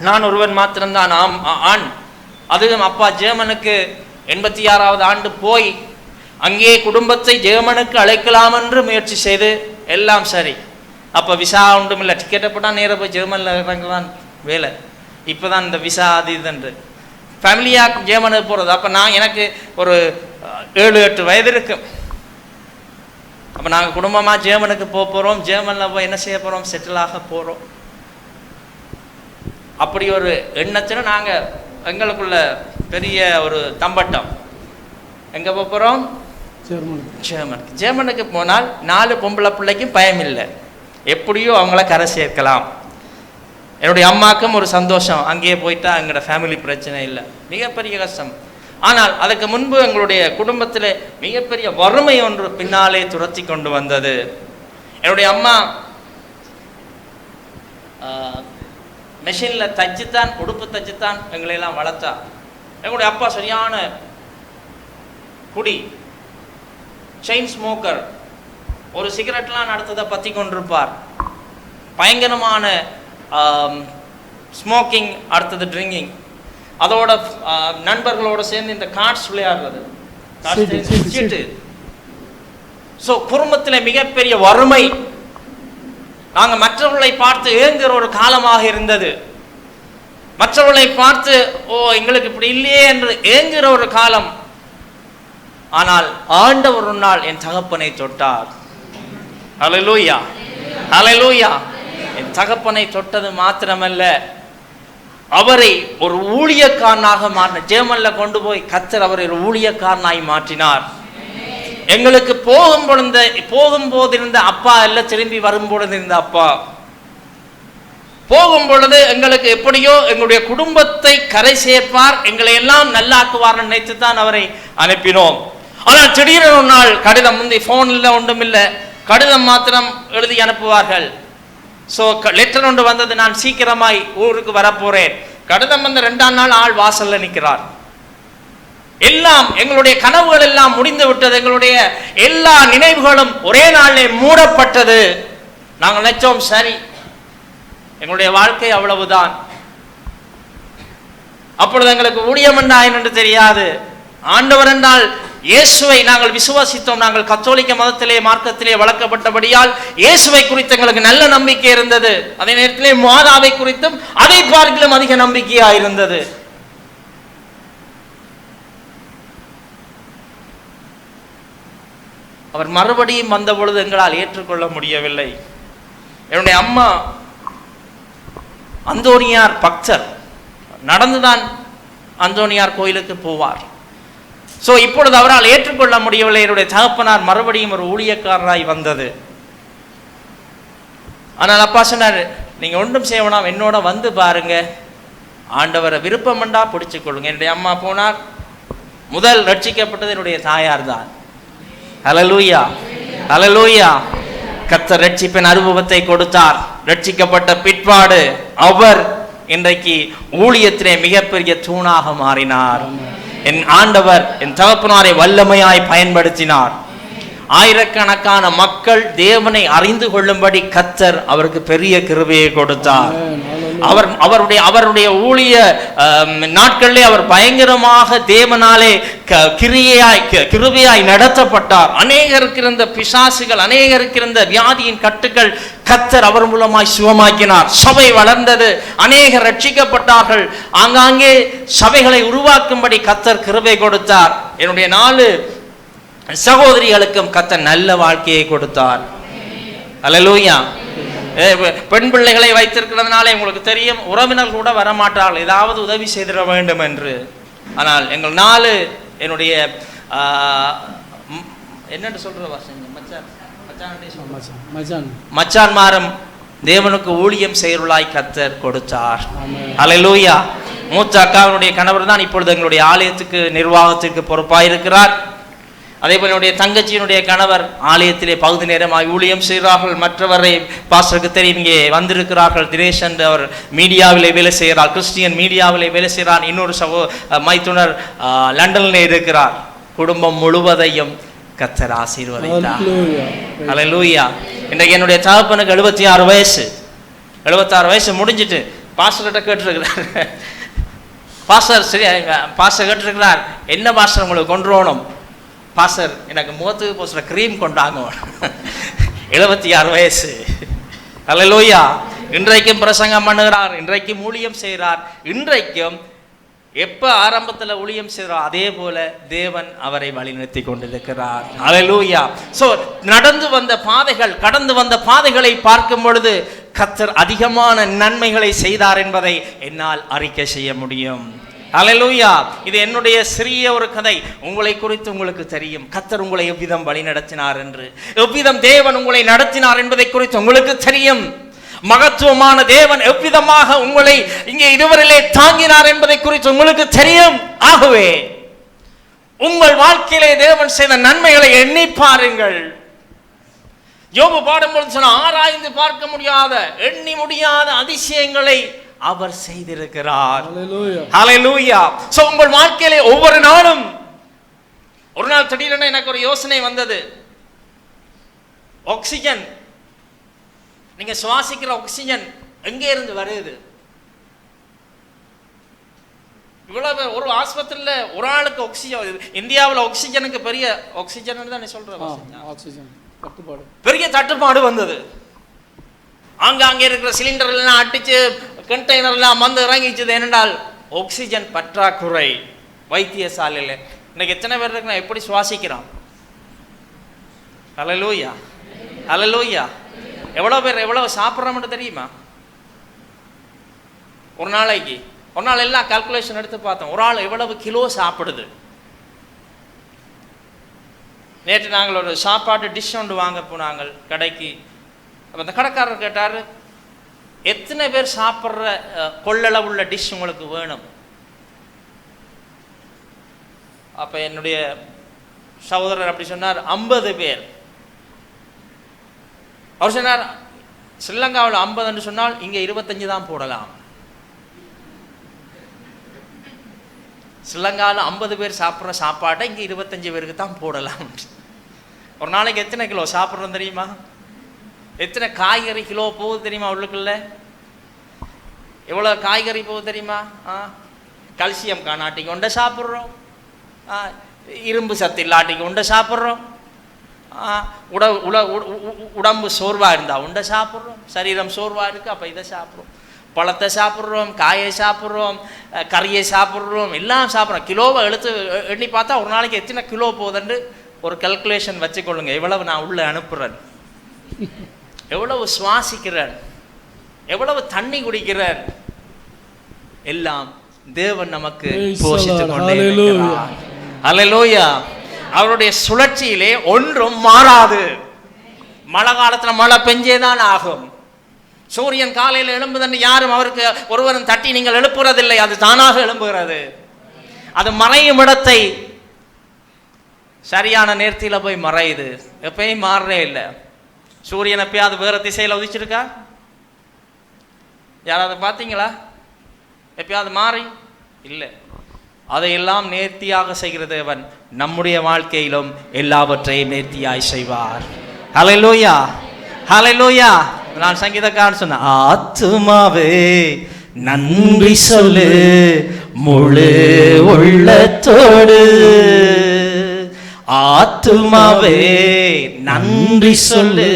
நான் ஒருவன் மாத்திரம்தான் ஆண். அதுவும் அப்பா ஜெர்மனுக்கு 86வது ஆண்டு போய் அங்கே குடும்பத்தை ஜெர்மனுக்கு அழைக்கலாம் என்று முயற்சி செய்து எல்லாம் சரி. அப்போ விசா ஒன்றும் இல்லை, டிக்கெட்டை போட்டால் நேராக போய் ஜெர்மனில் இறங்குதான் வேலை. இப்போ தான் இந்த விசா அது இதுன்று ஃபேமிலியாக ஜெர்மனுக்கு போகிறது. அப்போ எனக்கு ஒரு 7-8 வயது இருக்கு. அப்போ நாங்கள் குடும்பமாக ஜெர்மனுக்கு போகிறோம். ஜெர்மனில் போய் என்ன செய்ய போகிறோம், செட்டில் ஆக போகிறோம். அப்படி ஒரு எண்ணத்தில் நாங்கள் எங்களுக்குள்ள பெரிய ஒரு தம்பட்டம். எங்கே போகிறோம், ஜெர்மனுக்கு. ஜெர்மனுக்கு போனால் 4 பொம்பளை பிள்ளைக்கும் பயம் இல்லை, எப்படியோ அவங்கள கரை சேர்க்கலாம். என்னுடைய அம்மாக்கும் ஒரு சந்தோஷம், அங்கேயே போயிட்டா எங்களோட ஃபேமிலி பிரச்சனை இல்லை. மிகப்பெரிய கஷ்டம். ஆனால் அதுக்கு முன்பு எங்களுடைய குடும்பத்தில் மிகப்பெரிய வறுமை ஒன்று பின்னாலே துரத்தி கொண்டு வந்தது. என்னுடைய அம்மா மெஷினில் தச்சுத்தான், உடுப்பு தச்சுத்தான் எங்களையெல்லாம் வளர்த்தா. எங்களுடைய அப்பா சரியான குடி, செயின் ஸ்மோக்கர். ஒரு சிகரெட்லாம் நடத்ததை பற்றி கொண்டிருப்பார். பயங்கரமான ஸ்மோக்கிங், அடுத்தது ட்ரிங்கிங். அதோட நண்பர்களோட சேர்ந்து இந்த கார்ட்ஸ் விளையாடுறது, சீட்டு. ஸோ குடும்பத்தில் மிகப்பெரிய வறுமை. நாங்கள் மற்றவர்களை பார்த்து ஏங்குகிற ஒரு காலமாக இருந்தது. மற்றவர்களை பார்த்து எங்களுக்கு இப்படி இல்லையே என்று ஏங்குகிற ஒரு காலம். ஆனால் ஆண்டவர் ஒரு நாள் என் தகப்பனை தொட்டார். ஹல்லேலூயா, ஹல்லேலூயா. என் தகப்பனை தொட்டது மாத்திரமல்ல, அவரை ஒரு ஊழியக்காரனாக மாற்றினார். ஜெர்மன்ல கொண்டு போய் கர்த்தர் அவரை ஒரு ஊழியக்காரனாய் மாற்றினார். எங்களுக்கு போகும்போது இருந்த அப்பா அல்ல, திரும்பி வரும்பொழுது இருந்த அப்பா. போகும் பொழுது எங்களுக்கு எப்படியோ எங்களுடைய குடும்பத்தை கரை சேர்ப்பார், எங்களை எல்லாம் நல்லாக்குவார் நினைத்து தான் அவரை அனுப்பினோம். ஆனால் திடீரென ஒரு நாள் கடிதம், முந்தி ஃபோன் இல்லை, ஒன்றும் இல்லை, கடிதம் மாத்திரம் எழுதி அனுப்புவார்கள். ஸோ லெட்டர் ஒன்று வந்தது, நான் சீக்கிரமாய் ஊருக்கு வரப்போறேன். கடிதம் வந்த 2ஆம் நாள் ஆள் வாசல்ல நிற்கிறார். எல்லாம் எங்களுடைய கனவுகள் எல்லாம் முடிந்து விட்டது, எங்களுடைய எல்லா நினைவுகளும் ஒரே நாளிலே மூடப்பட்டது. நாங்கள் நினைச்சோம் சரி, எங்களுடைய வாழ்க்கை அவ்வளவுதான். அப்பொழுது எங்களுக்கு ஊழியம் என்று தெரியாது. ஆண்டவர் என்றால் இயேசுவை நாங்கள் விசுவாசித்தோம். நாங்கள் கத்தோலிக்க மதத்திலே மார்க்கத்திலே வளர்க்கப்பட்டபடியால் இயேசுவை குறித்து எங்களுக்கு நல்ல நம்பிக்கை இருந்தது. அதே நேரத்திலே மாதாவை குறித்தும் அதை பார்க்கிலும் அதிக நம்பிக்கையா இருந்தது. அவர் மறுபடியும் வந்த பொழுது எங்களால் ஏற்றுக்கொள்ள முடியவில்லை. என்னுடைய அம்மா அந்தோனியார் பக்தர், நடந்துதான் அந்தோனியார் கோயிலுக்கு போவார். ஸோ இப்பொழுது அவரால் ஏற்றுக்கொள்ள முடியவில்லை. என்னுடைய தகப்பனார் மறுபடியும் ஒரு ஊழியக்காரராய் வந்தது. ஆனால் அப்பா சொன்னார், நீங்க ஒன்றும் செய்ய வேணாம், என்னோட வந்து பாருங்க, ஆண்டவரை விருப்பம்ண்டா பிடிச்சு கொள்ளுங்க. என்னுடைய அம்மா போனார். முதல் ரட்சிக்கப்பட்டது என்னுடைய தாயார் தான். ஹல்லேலூயா, ஹல்லேலூயா. கர்த்தர் ரட்சிப்பின் அனுபவத்தை கொடுத்தார். ரட்சிக்கப்பட்ட பிற்பாடு அவர் இன்றைக்கு ஊழியத்திலே மிகப்பெரிய தூணாக மாறினார். என் ஆண்டவர் என் தகப்பனாரை வல்லமையாய் பயன்படுத்தினார். ஆயிரக்கணக்கான மக்கள் தேவனை அறிந்து கொள்ளும்படி கர்த்தர் அவருக்கு பெரிய கிருபையை கொடுத்தார். அவருடைய ஊழிய நாட்களிலே அவர் பயங்கரமாக தேவனாலே கிருபையாய் நடத்தப்பட்டார். அநேகருக்கு இருந்த பிசாசுகள், அநேகருக்கு இருந்த வியாதியின் கட்டுகள் கர்த்தர் அவர் மூலமாய் சுகமாக்கினார். சபை வளர்ந்தது, அநேகர் ரட்சிக்கப்பட்டார்கள். ஆங்காங்கே சபைகளை உருவாக்கும்படி கர்த்தர் கிருபை கொடுத்தார். என்னுடைய 4 சகோதரிகளுக்கும் கர்த்தர் நல்ல வாழ்க்கையை கொடுத்தார். அல்லேலூயா. பெண் பிள்ளைகளை வைத்திருக்கிறதுனாலே உங்களுக்கு தெரியும், உறவினர் கூட வரமாட்டார்கள், ஏதாவது உதவி செய்திட வேண்டும் என்று. ஆனால் எங்கள் 4 என்னுடைய என்னன்னு சொல்ற மச்சான்மாரும் தேவனுக்கு ஊழியம் செய்வர்களாய் கர்த்தர் கொடுத்தார். அல்லேலூயா. மூத்த அக்காவினுடைய கணவர் தான் இப்பொழுது எங்களுடைய ஆலயத்துக்கு நிர்வாகத்திற்கு பொறுப்பாயிருக்கிறார். அதே போல என்னுடைய தங்கச்சியினுடைய கணவர் ஆலயத்திலே பகுதி நேரமாக ஊழியம் செய்கிறார்கள். மற்றவரை பாஸ்டருக்கு தெரியும், இங்கே வந்திருக்கிறார்கள். தினேஷ் என்று அவர் மீடியாவிலே வேலை செய்கிறார், கிறிஸ்டியன் மீடியாவிலே வேலை செய்கிறார். இன்னொரு மைத்துனர் லண்டனில் இருக்கிறார். குடும்பம் முழுவதையும் கர்த்தர் ஆசீர்வதித்தார். அல்லேலூயா. இன்றைக்கு என்னுடைய தகப்பனுக்கு 76 வயசு. 76 வயசு முடிஞ்சிட்டு பாஸ்டர்கிட்ட கேட்டிருக்கிறார். பாஸ்டர் கேட்டிருக்கிறார், என்ன பாஸ்டர் உங்களுக்கு கொண்டு வரணும்? பாஸ்டர் எனக்கு முகத்துக்கு போசுற கிரீம் கொண்டாங்க. 76 வயசு. அல்லேலூயா. இன்றைக்கும் பிரசங்கம் பண்ணுகிறார், இன்றைக்கும் ஊழியம் செய்கிறார். இன்றைக்கும் எப்ப ஆரம்பத்தில் ஊழியம் செய்கிறார் அதே போல தேவன் அவரை வழிநடத்தி கொண்டிருக்கிறார். அல்லேலூயா. சோ கடந்து வந்த பாதைகளை பார்க்கும் பொழுது கர்த்தர் அதிகமான நன்மைகளை செய்தார் என்பதை என்னால் அறிக்கை செய்ய முடியும். அல்லேலூயா. இது என்னுடைய சிறிய ஒரு கதை. உங்களை குறித்து உங்களுக்கு தெரியும், கர்த்தர் உங்களை எவ்விதம் வழி நடத்தினார் என்று, எவ்விதம் தேவன் உங்களை நடத்தினார் என்பதை குறித்து உங்களுக்கு தெரியும். மகத்துவமான தேவன் எவ்விதமாக உங்களை இங்கே இதுவரையிலே தாங்கினார் என்பதை குறித்து உங்களுக்கு தெரியும். ஆகவே உங்கள் வாழ்க்கையிலே தேவன் செய்த நன்மைகளை எண்ணி பாருங்கள். யோபு பாடும்போது சொன்ன, ஆராய்ந்து பார்க்க முடியாத, எண்ணி முடியாத அதிசயங்களை அவர் செய்திருக்கிறார். ஹல்லேலூயா. சோ உங்கள் வாழ்க்கையிலே ஒவ்வொரு நாளும், ஒரு நாள் திடீரென எனக்கு ஒரு யோசனை வந்தது. ஆக்சிஜன், நீங்க சுவாசிக்கிற ஆக்சிஜன் எங்கே இருந்து வருது? இவ்வளவு ஒரு ஆஸ்பத்திரியில ஒரு ஆளுக்கு ஆக்சிஜன், இந்தியாவில் ஆக்சிஜனுக்கு பெரிய ஆக்சிஜன் தான் சொல்றேன், பெரிய தட்டுப்பாடு வந்தது. அங்கே இருக்கிற சிலிண்டர் எல்லாம் அடிச்சு கண்டெய்னர் எல்லாம் வந்து இறங்கிச்சது. ஏனென்றால் ஆக்சிஜன் பற்றாக்குறை வைத்தியசாலையில். இன்னைக்கு எத்தனை பேர் இருக்கு எப்படி சுவாசிக்கிறான்? அல்லேலூயா. அல்லேலூயா. எவ்வளவு சாப்பிட்றோம்னு தெரியுமா? ஒரு நாள் எல்லாம் கால்குலேஷன் எடுத்து பார்த்தோம், ஒரு ஆள் எவ்வளவு கிலோ சாப்பிடுது. நேற்று நாங்கள் ஒரு சாப்பாடு டிஷ் ஒன்று வாங்க போனாங்க கடைக்கு. அப்போ அந்த கடைக்காரர் கேட்டார், எத்தனை பேர் சாப்பிட்ற கொள்ளளவுள்ள டிஷ் உங்களுக்கு வேணும்? அப்போ என்னுடைய சகோதரர் அப்படி சொன்னார், 50 பேர். அவர் சொன்னார், ஸ்ரீலங்காவில் 50 சொன்னால் இங்கே 25 தான் போடலாம். ஸ்ரீலங்காவில் 50 பேர் சாப்பிட்ற சாப்பாட்டை இங்கே 25 பேருக்கு தான் போடலாம். ஒரு நாளைக்கு எத்தனை கிலோ சாப்பிட்றோம் தெரியுமா? எத்தனை காய்கறி கிலோ போகுது தெரியுமா? உள்ளுக்குள்ள எவ்வளோ காய்கறி போகுது தெரியுமா? கல்சியம் காணாட்டிக்கு ஒன்றை சாப்பிட்றோம், இரும்பு சத்து இல்லாட்டிக்கு ஒன்றை சாப்பிட்றோம், உடம்பு சோர்வாக இருந்தால் உண்டை சாப்பிட்றோம், சரீரம் சோர்வாக இருக்குது அப்போ இதை சாப்பிட்றோம், பழத்தை சாப்பிட்றோம், காயை சாப்பிட்றோம், கறியை சாப்பிட்றோம், எல்லாம் சாப்பிட்றோம். கிலோவை எண்ணி பார்த்தா ஒரு நாளைக்கு எத்தனை கிலோ போகுதுன்னு ஒரு கல்குலேஷன் வச்சுக்கொள்ளுங்க. எவ்வளவு நான் உள்ளே அனுப்புகிறேன், எவ்வளவு சுவாசிக்கிறேன், எவ்வளவு தண்ணி குடிக்கிறேன், எல்லாம் தேவன் நமக்கு போஷித்துக் கொண்டே இருக்கிறார். அல்லேலூயா. அவருடைய சுழற்சியிலே ஒன்றும் மாறாது. மழை காலத்துல மழை பெஞ்சேதான் ஆகும். சூரியன் காலையில் எழும்புதன்னு யாரும் அவருக்கு ஒருவரும் தட்டி நீங்கள் எழுப்புறதில்லை, அது தானாக எழும்புகிறது. அது மறையும் இடத்தை சரியான நேர்த்தியில போய் மறையுது, எப்பயும் மாறவே இல்லை. சூரியன் எப்பயாவது வேற திசையில் உதிச்சிருக்கா? யாராவது பார்த்தீங்களா? எப்பயாவது மாறி இல்லை. அதையெல்லாம் நேர்த்தியாக செய்கிற தேவன் நம்முடைய வாழ்க்கையிலும் எல்லாவற்றையும் நேர்த்தியாய் செய்வார். ஹல்லேலூயா. ஹல்லேலூயா. நான் சங்கீதக்காரன் சொன்ன, ஆத்துமாவே நன்றி சொல்லு முழு உள்ளத்தோடு, ஆத்துமாவே நன்றி சொல்லு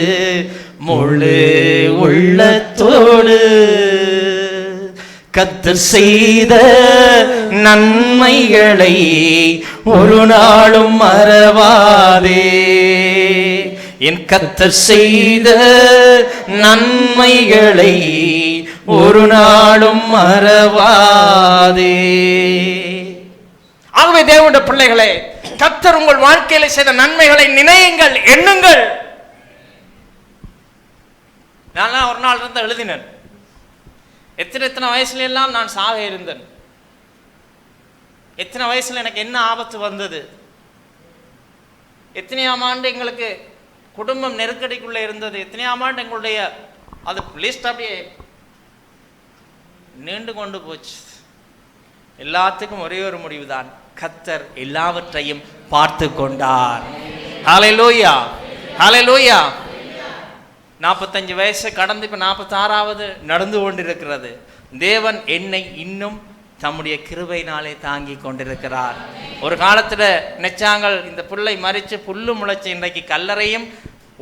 முழு உள்ளத்தோடு, கர்த்தர் செய்த நன்மைகளை ஒரு நாளும் மறவாதே, என் கர்த்தர் செய்த நன்மைகளை ஒரு நாளும் மறவாதே. ஆகவே தேவனுடைய பிள்ளைகளே, கர்த்தர் உங்கள் வாழ்க்கையில செய்த நன்மைகளை நினையுங்கள், எண்ணுங்கள். நான் ஒரு நாள் இருந்து எழுதினேன், எத்தனை வயசுல எல்லாம் நான் சாக இருந்தேன், எத்தனை வயசுல எனக்கு என்ன ஆபத்து வந்தது, எத்தனையாம் ஆண்டு எங்களுக்கு குடும்பம் நெருக்கடிக்குள்ள இருந்தது, எத்தனையாம் ஆண்டு எங்களுடைய அது லிஸ்ட் அப்படியே நீண்டு கொண்டு போச்சு. எல்லாத்துக்கும் ஒரே ஒரு முடிவுதான், கர்த்தர் எல்லாவற்றையும் பார்த்து கொண்டார். ஹல்லேலூயா, ஹல்லேலூயா. 45 வயசு கடந்து இப்ப 46வது நடந்து கொண்டிருக்கிறது. தேவன் என்னை இன்னும் தம்முடைய கிருபையினாலே தாங்கி கொண்டிருக்கிறார். ஒரு காலத்துல நினைச்சாங்கள் இந்த புல்லை மறிச்சு புல்லு முளைச்சு இன்றைக்கு கல்லறையும்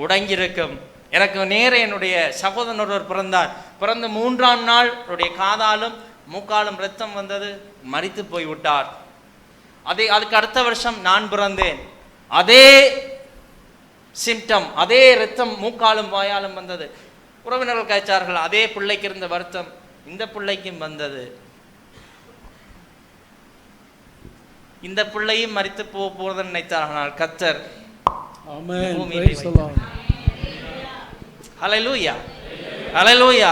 உடங்கியிருக்கும். எனக்கு நேர என்னுடைய சகோதரன் ஒருவர் பிறந்தார். பிறந்து 3ஆம் நாள் அவருடைய காதாலும் மூக்காலும் இரத்தம் வந்தது, மரித்து போய் விட்டார். அதுக்கு அடுத்த வருஷம் நான் பிறந்தேன், அதே சிம்டம், அதே இரத்தம் மூக்காலும் வாயாலும் வந்தது. உறவினர்கள் கழிச்சார்கள், அதே பிள்ளைக்கு இருந்த வருத்தம் இந்த பிள்ளைக்கும் வந்தது. இந்த பிள்ளையும் மரித்து போவதுன்னு நினைத்தார்கள். கர்த்தர் ஹல்லேலூயா, ஹல்லேலூயா.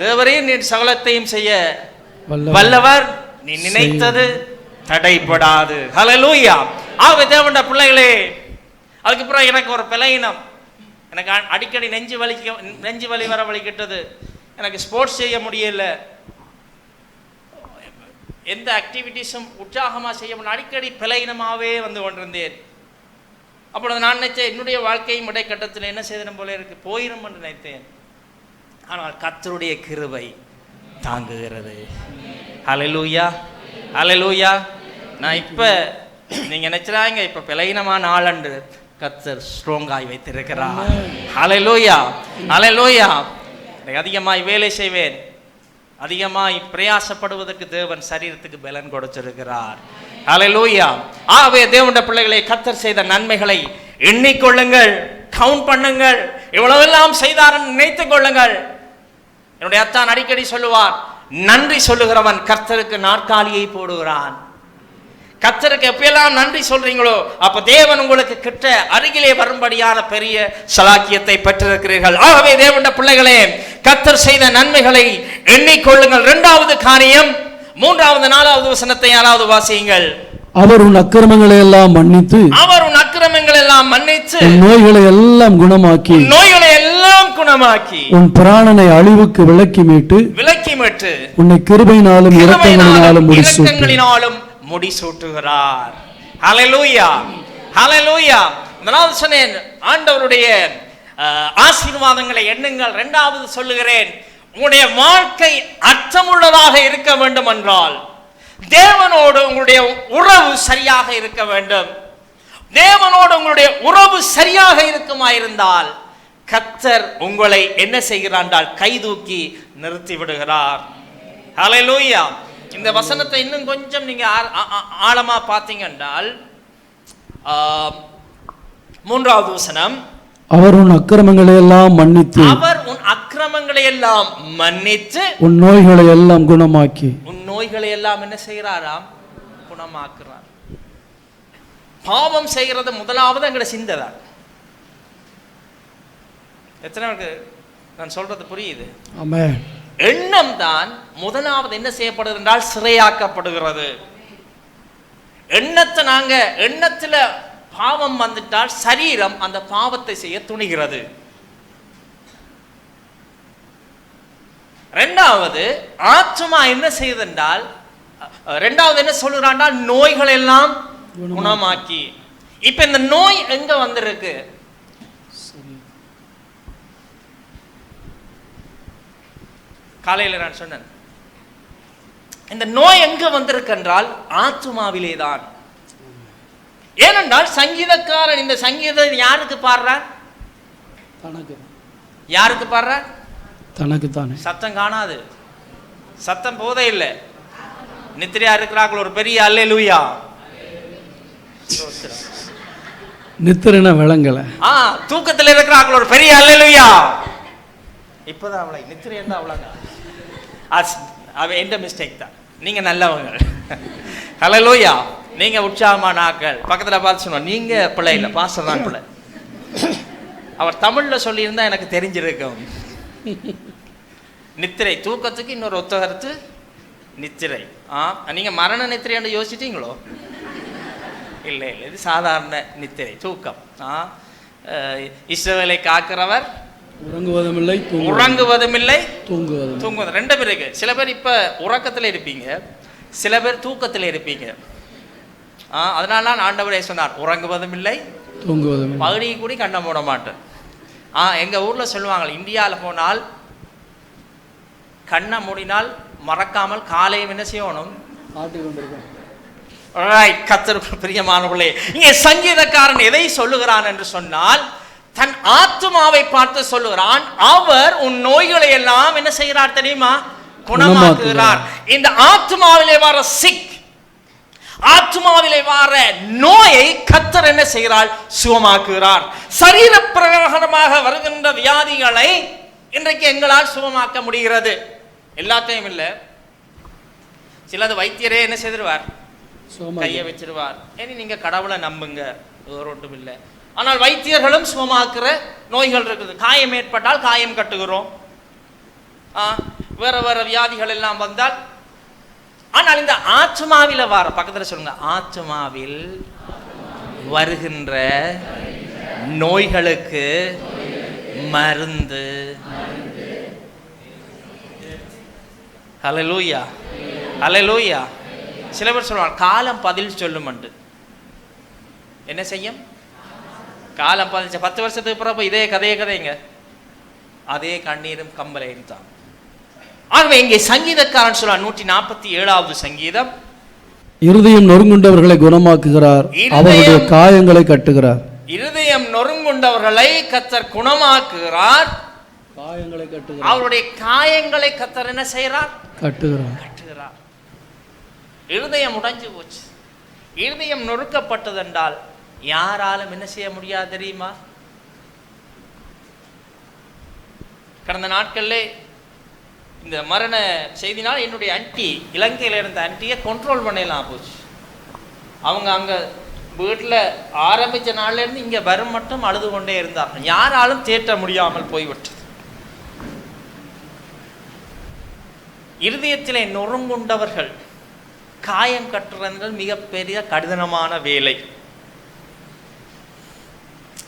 தேவரே நீர் சகலத்தையும் செய்ய வல்லவர், நீ நினைத்தது தடைபடாது. ஹல்லேலூயா. ஆகவே தேவனுடைய பிள்ளைகளே, அதுக்கப்புறம் எனக்கு ஒரு பலவீனம், எனக்கு அடிக்கடி நெஞ்சு வலி வர வலிக்கிட்டது, எனக்கு ஸ்போர்ட்ஸ் செய்ய முடியல, எந்த ஆக்டிவிட்டிஸும் உற்சாகமாக செய்ய முடியல, அடிக்கடி பலவீனமாகவே வந்து கொண்டிருந்தேன். அப்பொழுது நான் நினைச்சேன், என்னுடைய வாழ்க்கையும் இடைக்கட்டத்தில் என்ன செய்தனும் போல இருக்கு, போயிடும் என்று நினைத்தேன். ஆனால் கர்த்தருடைய கிருபை தாங்குகிறது. ஹல்லேலூயா, ஹல்லேலூயா. நான் இப்போ நீங்கள் நினைச்சாங்க இப்போ பலவீனமான ஆளண்டு, கர்த்தர் ஸ்ட்ராங்காய் வைத்திருக்கிறார். ஹல்லேலூயா, ஹல்லேலூயா. அதிகமாய் வேலை செய்வேன், அதிகமாய் பிரயாசப்படுவதற்கு தேவன் சரீரத்துக்கு பலன் கொடுத்திருக்கிறார். ஹல்லேலூயா. ஆகவே தேவனுடைய பிள்ளைகளை, கர்த்தர் செய்த நன்மைகளை எண்ணிக்கொள்ளுங்கள், கவுண்ட் பண்ணுங்கள், இவ்வளவெல்லாம் செய்தார் நினைத்துக் கொள்ளுங்கள். என்னுடைய அத்தான் அடிக்கடி சொல்லுவார், நன்றி சொல்லுகிறவன் கர்த்தருக்கு நாற்காலியை போடுகிறான். கர்த்தருக்கு எப்பெல்லாம் நன்றி சொல்றீங்களோ அப்ப தேவன் உங்களுக்கு கிட்ட அருகிலே வரும்படியான பெரிய சலாக்கியத்தை பெற்றிருக்கிறீர்கள். ஆகவே தேவனுடைய பிள்ளைகளே, கர்த்தர் செய்த நன்மைகளை எண்ணிக்கொள்ளுங்கள். 2வது காரியம், 3வது 4வது வசனத்தை யாராவது வாசியுங்கள். அவர் உன் அக்கிரமங்களை எல்லாம் மன்னித்து, அவர் உன் அக்கிரமங்களை எல்லாம் மன்னித்து, உன் நோய்களை எல்லாம் குணமாக்கி, நோய்களை எல்லாம் குணமாக்கி, உன் பிராணனை அழிவுக்கு விலக்கி மீட்டு, உன்னை கிருபையினாலும் இரக்கங்களினாலும் முடிசூட்டுகிறார். ஹல்லேலூயா, ஹல்லேலூயா. முதலாவது சொன்னேன், ஆண்டவருடைய ஆசீர்வாதங்களை எண்ணுங்கள். 2வது சொல்லுகிறேன், உங்களுடைய வாழ்க்கை அர்த்தமுள்ளதாக இருக்க வேண்டும் என்றால் தேவனோடு உங்களுடைய உறவு சரியாக இருக்க வேண்டும். தேவனோடு உங்களுடைய உறவு சரியாக இருக்குமாயிருந்தால் கர்த்தர் உங்களை என்ன செய்கிறார்? கைதூக்கி நிறுத்தி விடுகிறார். ஹல்லேலூயா. இந்த வசனத்தை இன்னும் கொஞ்சம் நீங்க ஆழமா பார்த்தீங்க என்றால் 3வது வசனம், அவர் உன் அக்கிரமங்களை எல்லாம் மன்னித்து, அவர் உன் அக்கிரமங்களை எல்லாம் மன்னித்து, உன் நோய்களை எல்லாம் குணமாக்கி, உன் நோய்களை எல்லாம் என்ன செய்கிறாராம்? குணமாக்குறார். பாவம் செய்கிறது முதலாவது எங்கட சிந்தைதான். எத்தனை பேருக்கு நான் சொல்றது புரியுது? ஆமென். எண்ணம் தான் முதலாவது என்ன செய்யப்படுகிறது என்றால் சிறையாக்கப்படுகிறது. எண்ணத்தை எண்ணத்துல பாவம் வந்துட்டால் சரீரம் அந்த பாவத்தை செய்ய துணிகிறது. 2வது ஆத்மா என்ன செய்யுது என்றால், 2வது என்ன சொல்லுறான்? நோய்கள் எல்லாம் குணமாக்கி. இப்ப இந்த நோய் எங்க வந்திருக்கு? காலையில் நான் சொன்னேன், இந்த நோய் எங்க வந்திருக்கென்றால் ஆத்துமாவிலே தான். ஏனென்றால் சங்கீதக்காரன் இந்த சங்கீதம் யாருக்கு பாடுறார்? தனக்கு. யாருக்கு பாடுறார்? தனக்கு தானே. சத்தம் காணாது, சத்தம் போதே இல்லை. நித்திரையா இருக்கிறார்கள் ஒரு பெரிய அல்லேலூயா. நித்திரன விளங்கல. தூக்கத்தில் இருக்கிறார்கள் ஒரு பெரிய அல்லேலூயா. இப்பதான் அவளை நித்திரை இருந்தா அவ்வளோங்க. அவ எந்த மிஸ்டேக் தான். நீங்க நல்லவங்க. அல்லேலூயா. நீங்க உற்சாகமான ஆக்கள். பக்கத்துல பார்த்து சொன்னோம், நீங்க பிள்ளை இல்லை, பாஸ்டர் தான் பிள்ளை. அவர் தமிழ்ல சொல்லியிருந்தா எனக்கு தெரிஞ்சிருக்கும். நித்திரை தூக்கத்துக்கு இன்னொரு ஒத்த கருத்து நித்திரை. நீங்க மரண நித்திரை என்று யோசிச்சிட்டீங்களோ? இல்லை இல்லை, இது சாதாரண நித்திரை, தூக்கம். இஸ்ரவேலை காக்கிறவர் உறங்குவதும் இல்லை தூங்குவதும். ரெண்டு பேர் இருக்கு. சில பேர் இப்ப உறக்கத்துல இருப்பீங்க, சில பேர் தூக்கத்துல இருப்பீங்க. அதனால தான் ஆண்டவரே சொன்னார், உறங்குவதும் இல்லை தூங்குவதும். பகுதியை கூடி கண்ண மூட மாட்டேன். எங்க ஊர்ல சொல்லுவாங்க, இந்தியாவில் போனால் கண்ணை மூடினால் மறக்காமல் காலையும் என்ன செய்யணும்? கர்த்தருக்கு பிரியமானவர்களே, இங்கே சங்கீதக்காரன் எதை சொல்லுகிறான் என்று சொன்னால், தன் ஆத்துமாவை பார்த்து சொல்லுகிறான், அவர் உன் நோய்களை எல்லாம் என்ன செய்கிறார் தெரியுமா? குணமாக்குகிறார். இந்த ஆத்துமாவிலே வர சிக், ஆத்துமாவிலே வர நோயை கர்த்தர் என்ன செய்கிறார்? சுகமாக்குகிறார். சரீர பிரகாரமாக வருகின்ற வியாதிகளை இன்றைக்கு எங்களால் சுகமாக்க முடிகிறது. எல்லாத்தையும் இல்லை, சிலது வைத்தியரே என்ன செய்திருவார்? கையை வச்சிருவார். இனி நீங்க கடவுளை நம்புங்க, வேற ஒன்றும் இல்லை. ஆனால் வைத்தியர்களும் சுகமாக்குற நோய்கள் இருக்குது. காயம் ஏற்பட்டால் காயம் கட்டுகிறோம், வேற வேற வியாதிகள் எல்லாம் வந்தால். ஆனால் இந்த ஆத்மாவில் வர, பக்கத்தில் சொல்லுங்க, ஆத்மாவில் வருகின்ற நோய்களுக்கு மருந்து. ஹல்லேலூயா, ஹல்லேலூயா. சில பேர் சொல்லுவாங்க, காலம் பதில் சொல்லும். என்ன செய்யும்? காலம் 10 வருஷத்துக்கு பிறகு இதே கதைங்க, அதே கண்ணீரும் கம்பளையும் தான். ஆகவே இங்கே சங்கீதக்காரன் சொல்ல 147வது சங்கீதம், இருதயம் நொறுங்குண்டவர்களை குணமாக்குகிறார், அவருடைய காயங்களை கட்டுகிறார். இருதயம் நொறுங்குண்டவர்களை கர்த்தர் குணமாக்குகிறார், காயங்களை கட்டுகிறார். அவருடைய காயங்களை கர்த்தர் என்ன செய்கிறார்? கட்டுகிறார். இருதயம் உடைஞ்சு போச்சு, இருதயம் நொறுக்கப்பட்டது என்றால் யாராலும் என்ன செய்ய முடியாது தெரியுமா? கடந்த நாட்களிலே இந்த மரண செய்தினால் என்னுடைய ஆன்டி, இலங்கையில் இருந்த ஆன்டியை கண்ட்ரோல் பண்ணலாம் போச்சு. அவங்க அங்கே வீட்டில் ஆரம்பித்த நாள்லேருந்து இங்கே வரும் மட்டும் அழுது கொண்டே இருந்தார்கள். யாராலும் தேற்ற முடியாமல் போய்விட்டது. இருதயத்திலே நொறுங்குண்டவர்கள் காயம் கட்டுறது மிகப்பெரிய கடினமான வேலை.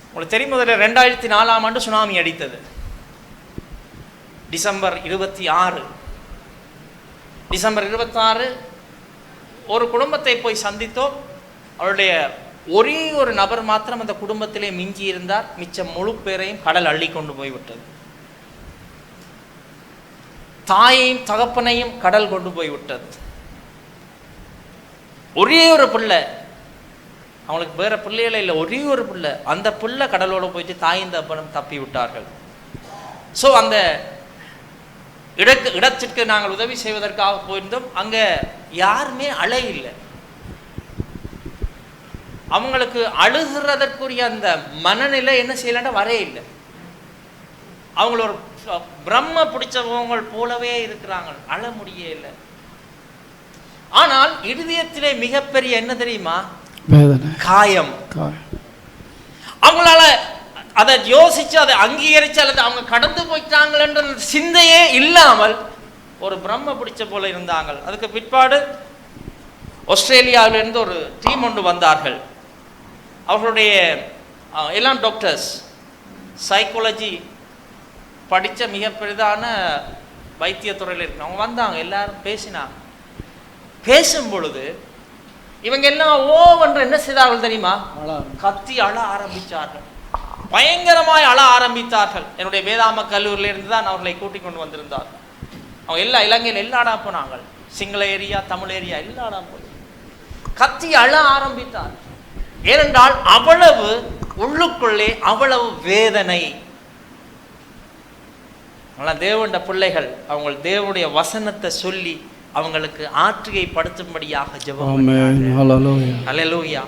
உங்களுக்கு தெரியும், முதல்ல 2004ஆம் ஆண்டு சுனாமி அடித்தது. டிசம்பர் 26 ஒரு குடும்பத்தை போய் சந்தித்தோம். அவருடைய ஒரே ஒரு நபர் மாத்திரம் அந்த குடும்பத்திலே மிஞ்சி இருந்தார். மிச்சம் முழு பேரையும் கடல் அள்ளி கொண்டு போய்விட்டது. தாயையும் தகப்பனையும் கடல் கொண்டு போய்விட்டது. ஒரே ஒரு பிள்ளை, அவங்களுக்கு வேற பிள்ளைகளே இல்லை, ஒரே ஒரு பிள்ளை, அந்த பிள்ளை கடலோடு போயிட்டு தாயும் தகப்பனும் தப்பி விட்டார்கள். ஸோ அந்த இடத்திற்கு நாங்கள் உதவி செய்வதற்காக போயிருந்தோம். அங்கே யாருமே அழ இல்லை. அவங்களுக்கு அழுகிறதற்குரிய அந்த மனநிலை என்ன செய்யலன்னா வரே இல்லை. அவங்கள ஒரு பிரம்ம பிடிச்சவங்க போலவே இருக்கிறாங்க, அழ முடிய இல்லை. ஆனால் இருதயத்திலே மிகப்பெரிய என்ன தெரியுமா? காயம். அவங்களால அதை யோசிச்சு அதை அங்கீகரிச்சு அல்லது அவங்க கடந்து போயிட்டாங்கன்ற சிந்தையே இல்லாமல் ஒரு பிரம்ம பிடிச்ச போல இருந்தாங்க. அதுக்கு பிற்பாடு ஆஸ்திரேலியாவிலிருந்து ஒரு டீம் ஒன்று வந்தார்கள். அவர்களுடைய எல்லாம் டாக்டர்ஸ், சைக்காலஜி படித்த மிக பெரிதான வைத்தியத்துறையில் இருக்கு. அவங்க வந்தாங்க, எல்லாரும் பேசினாங்க. பேசும் பொழுது இவங்க எல்லாம் ஓவென்று என்ன செய்தார்கள் தெரியுமா? கத்தி அழ ஆரம்பித்தார்கள், பயங்கரமாய் அழ ஆரம்பித்தார்கள். என்னுடைய வேதாம கல்லூரியிலிருந்து தான் அவர்களை கூட்டிக் கொண்டு வந்திருந்தார். அவங்க எல்லா இலங்கையில் எல்லா இடம் போனாங்க, சிங்கள ஏரியா தமிழ் ஏரியா எல்லா இடம் போய் கத்தி அழ ஆரம்பித்தார். ஏனென்றால் அவ்வளவு உள்ளுக்குள்ளே அவ்வளவு வேதனை. தேவனுடைய பிள்ளைகள் அவங்க தேவனுடைய வசனத்தை சொல்லி அவங்களுக்கு ஆற்றுகை படுத்தும்படியாக ஜெபம். ஹல்லேலூயா.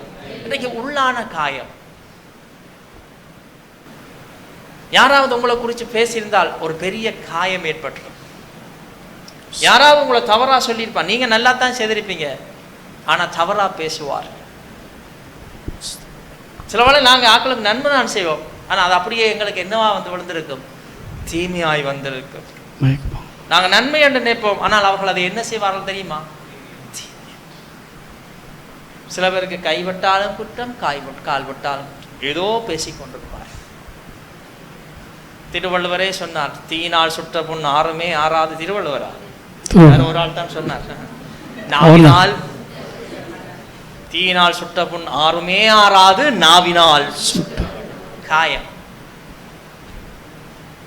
இன்னைக்கு உள்ளான காயம். யாராவது உங்களை குறித்து பேசியிருந்தால் ஒரு பெரிய காயம் ஏற்பட்டுரும். யாராவது உங்களை தவறா சொல்லியிருப்பான், நீங்க நல்லா தான் செய்திருப்பீங்க, ஆனா தவறா பேசுவார். சில வேளை நாங்க ஆக்களுக்கு நன்மை தான் செய்வோம், ஆனா அது அப்படியே எங்களுக்கு என்னவா வந்து விழுந்திருக்கும், தீமையாய் வந்திருக்கும். நாங்க நன்மை என்று நினைப்போம், ஆனால் அவர்கள் அதை என்ன செய்வார்கள் தெரியுமா? சில பேருக்கு கைவிட்டாலும் குற்றம், கால் விட்டாலும் ஏதோ பேசிக்கொண்டிருப்பார். திருவள்ளுவரே சொன்னார், தீயினால் சுட்ட புண் ஆறுமே ஆறாது. திருவள்ளுவரா? ஒரு ஆள் தான் சொன்னார், நாவினால் தீயினால் சுட்ட புண் ஆறுமே ஆறாது, நாவினால் சுட்ட காயம்,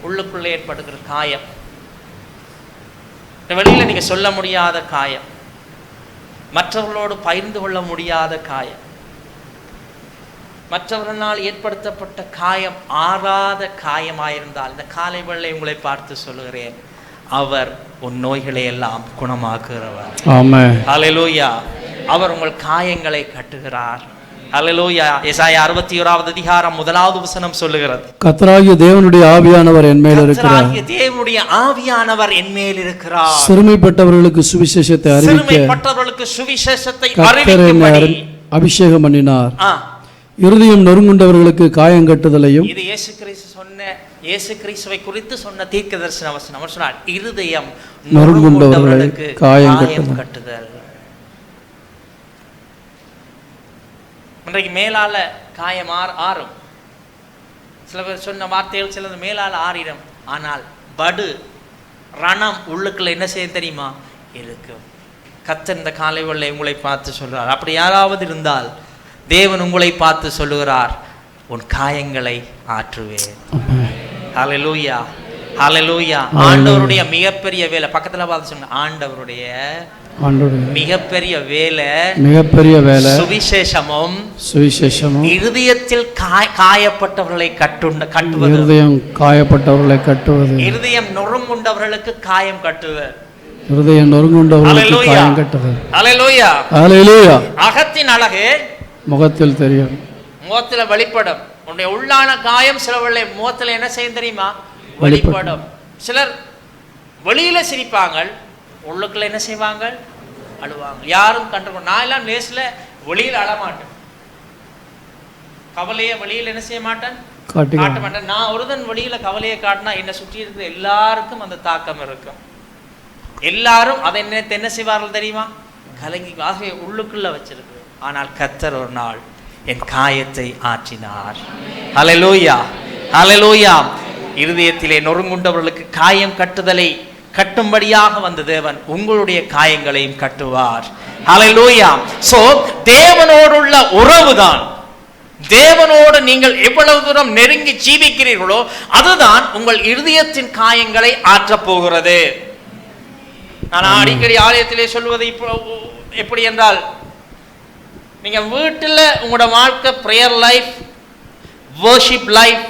உள்ளுக்குள்ளே ஏற்படுகிற காயம், வெளியில நீங்க சொல்ல முடியாத காயம், மற்றவர்களோடு பகிர்ந்து கொள்ள முடியாத காயம், மற்றவர்களால் ஏற்படுத்தப்பட்ட காயம் ஆறாத காயமாயிருந்தால் இந்த காலை வேளை உங்களை பார்த்து சொல்லுகிறேன், அவர் உன் நோய்களை எல்லாம் குணமாக்குகிறவர். ஆமென். ஹல்லேலூயா. அவர் உங்கள் காயங்களை கட்டுகிறார். ஹல்லேலூயா. எசாயா 61வது அதிகாரம் 1வது வசனம் சொல்லுகிறது, கர்த்தராகிய தேவனுடைய ஆவியானவர் என்மேல் இருக்கிறார். கர்த்தராகிய தேவனுடைய ஆவியானவர் என்மேல் இருக்கிறார். சிறுமைப்பட்டவர்களுக்கு சுவிசேஷத்தை அறிவிக்கும்படி அபிஷேகம் பண்ணினார். இருதயம் நொறுங்குண்டவர்களுக்கு காயம் கட்டுதலையும். இது இயேசு கிறிஸ்து சொன்ன, இயேசு கிறிஸ்துவை குறித்து சொன்ன தீர்க்கதரிசன வசனம். அவர் சொன்னார், இருதயம் நொறுங்குண்டவர்களுக்கு காயம் கட்டுதல். இன்றைக்கு மேலால காயம் ஆறும். சில பேர் சொன்ன வார்த்தைகள் சிலது மேலால ஆறிடும், ஆனால் படு ரணம் உள்ளுக்குள்ள என்ன செய்ய தெரியுமா இருக்கும். கர்த்தர் இந்த காலை வேளை உங்களை பார்த்து சொல்றார், அப்படி யாராவது இருந்தால் தேவன் உங்களை பார்த்து சொல்லுகிறார், உன் காயங்களை ஆற்றுவேன். ஹல்லேலூயா. ஹல்லேலூயா. ஆண்டவருடைய மிகப்பெரிய வேலை, பக்கத்துல பார்த்து சொன்ன, ஆண்டவருடைய மிகப்பெரிய வேலை சுவிசேஷமும் இருதயத்தில் காயப்பட்டவர்களை கட்டுவது. இருதயம் காயப்பட்டவர்களை கட்டுவது. இருதயம் நொறுங்குண்டவர்களுக்கு காயம் கட்டுவது. இருதயம் நொறுங்குண்டவர்களுக்கு காயம் கட்டுவது. ஹல்லேலூயா. ஹல்லேலூயா. அகத்தின் அழகு முகத்தில் தெரியும், முகத்தில் வெளிப்படும். உன்னுடைய உள்ளான காயம் சில வேளை முகத்தில் என்ன செய்யும் தெரியுமா, வெளிப்படும். சிலர் வெளியில சிரிப்பாங்க, உள்ளுக்குள்ள என்ன செய்வாங்க, அழுவாங்க. யாரும் கண்டுக்கணும். நான் எல்லாம் நேசில் வெளியில் அழமாட்டேன், கவலையை வெளியில் என்ன செய்ய மாட்டேன், காட்ட மாட்டேன். நான் ஒருதன் வெளியில கவலையை காட்டினா என்னை சுற்றி இருக்கிற எல்லாருக்கும் அந்த தாக்கம் இருக்கும். எல்லாரும் அதை என்ன செய்வார்கள் தெரியுமா, கலங்கி. ஆகவே உள்ளுக்குள்ள வச்சிருக்கு. ஆனால் கர்த்தர் ஒரு நாள் என் காயத்தை ஆற்றினார். ஹல்லேலூயா. ஹல்லேலூயா. இருதயத்திலே நொறுங்குண்டவர்களுக்கு காயம் கட்டுதலை கட்டும்படியாக வந்த தேவன் உங்களுடைய காயங்களையும் கட்டுவார். ஹல்லேலூயா. சோ தேவனோடுள்ள உறவுதான், தேவனோடு நீங்கள் எவ்வளவு தூரம் நெருங்கி ஜீவிக்கிறீர்களோ அதுதான் உங்கள் இருதயத்தின் காயங்களை ஆற்றப் போகிறது. நான் அடிக்கடி ஆலயத்திலே சொல்வது எப்படி என்றால், நீங்க வீட்டில் உங்களோட வாழ்க்கை prayer life, worship life,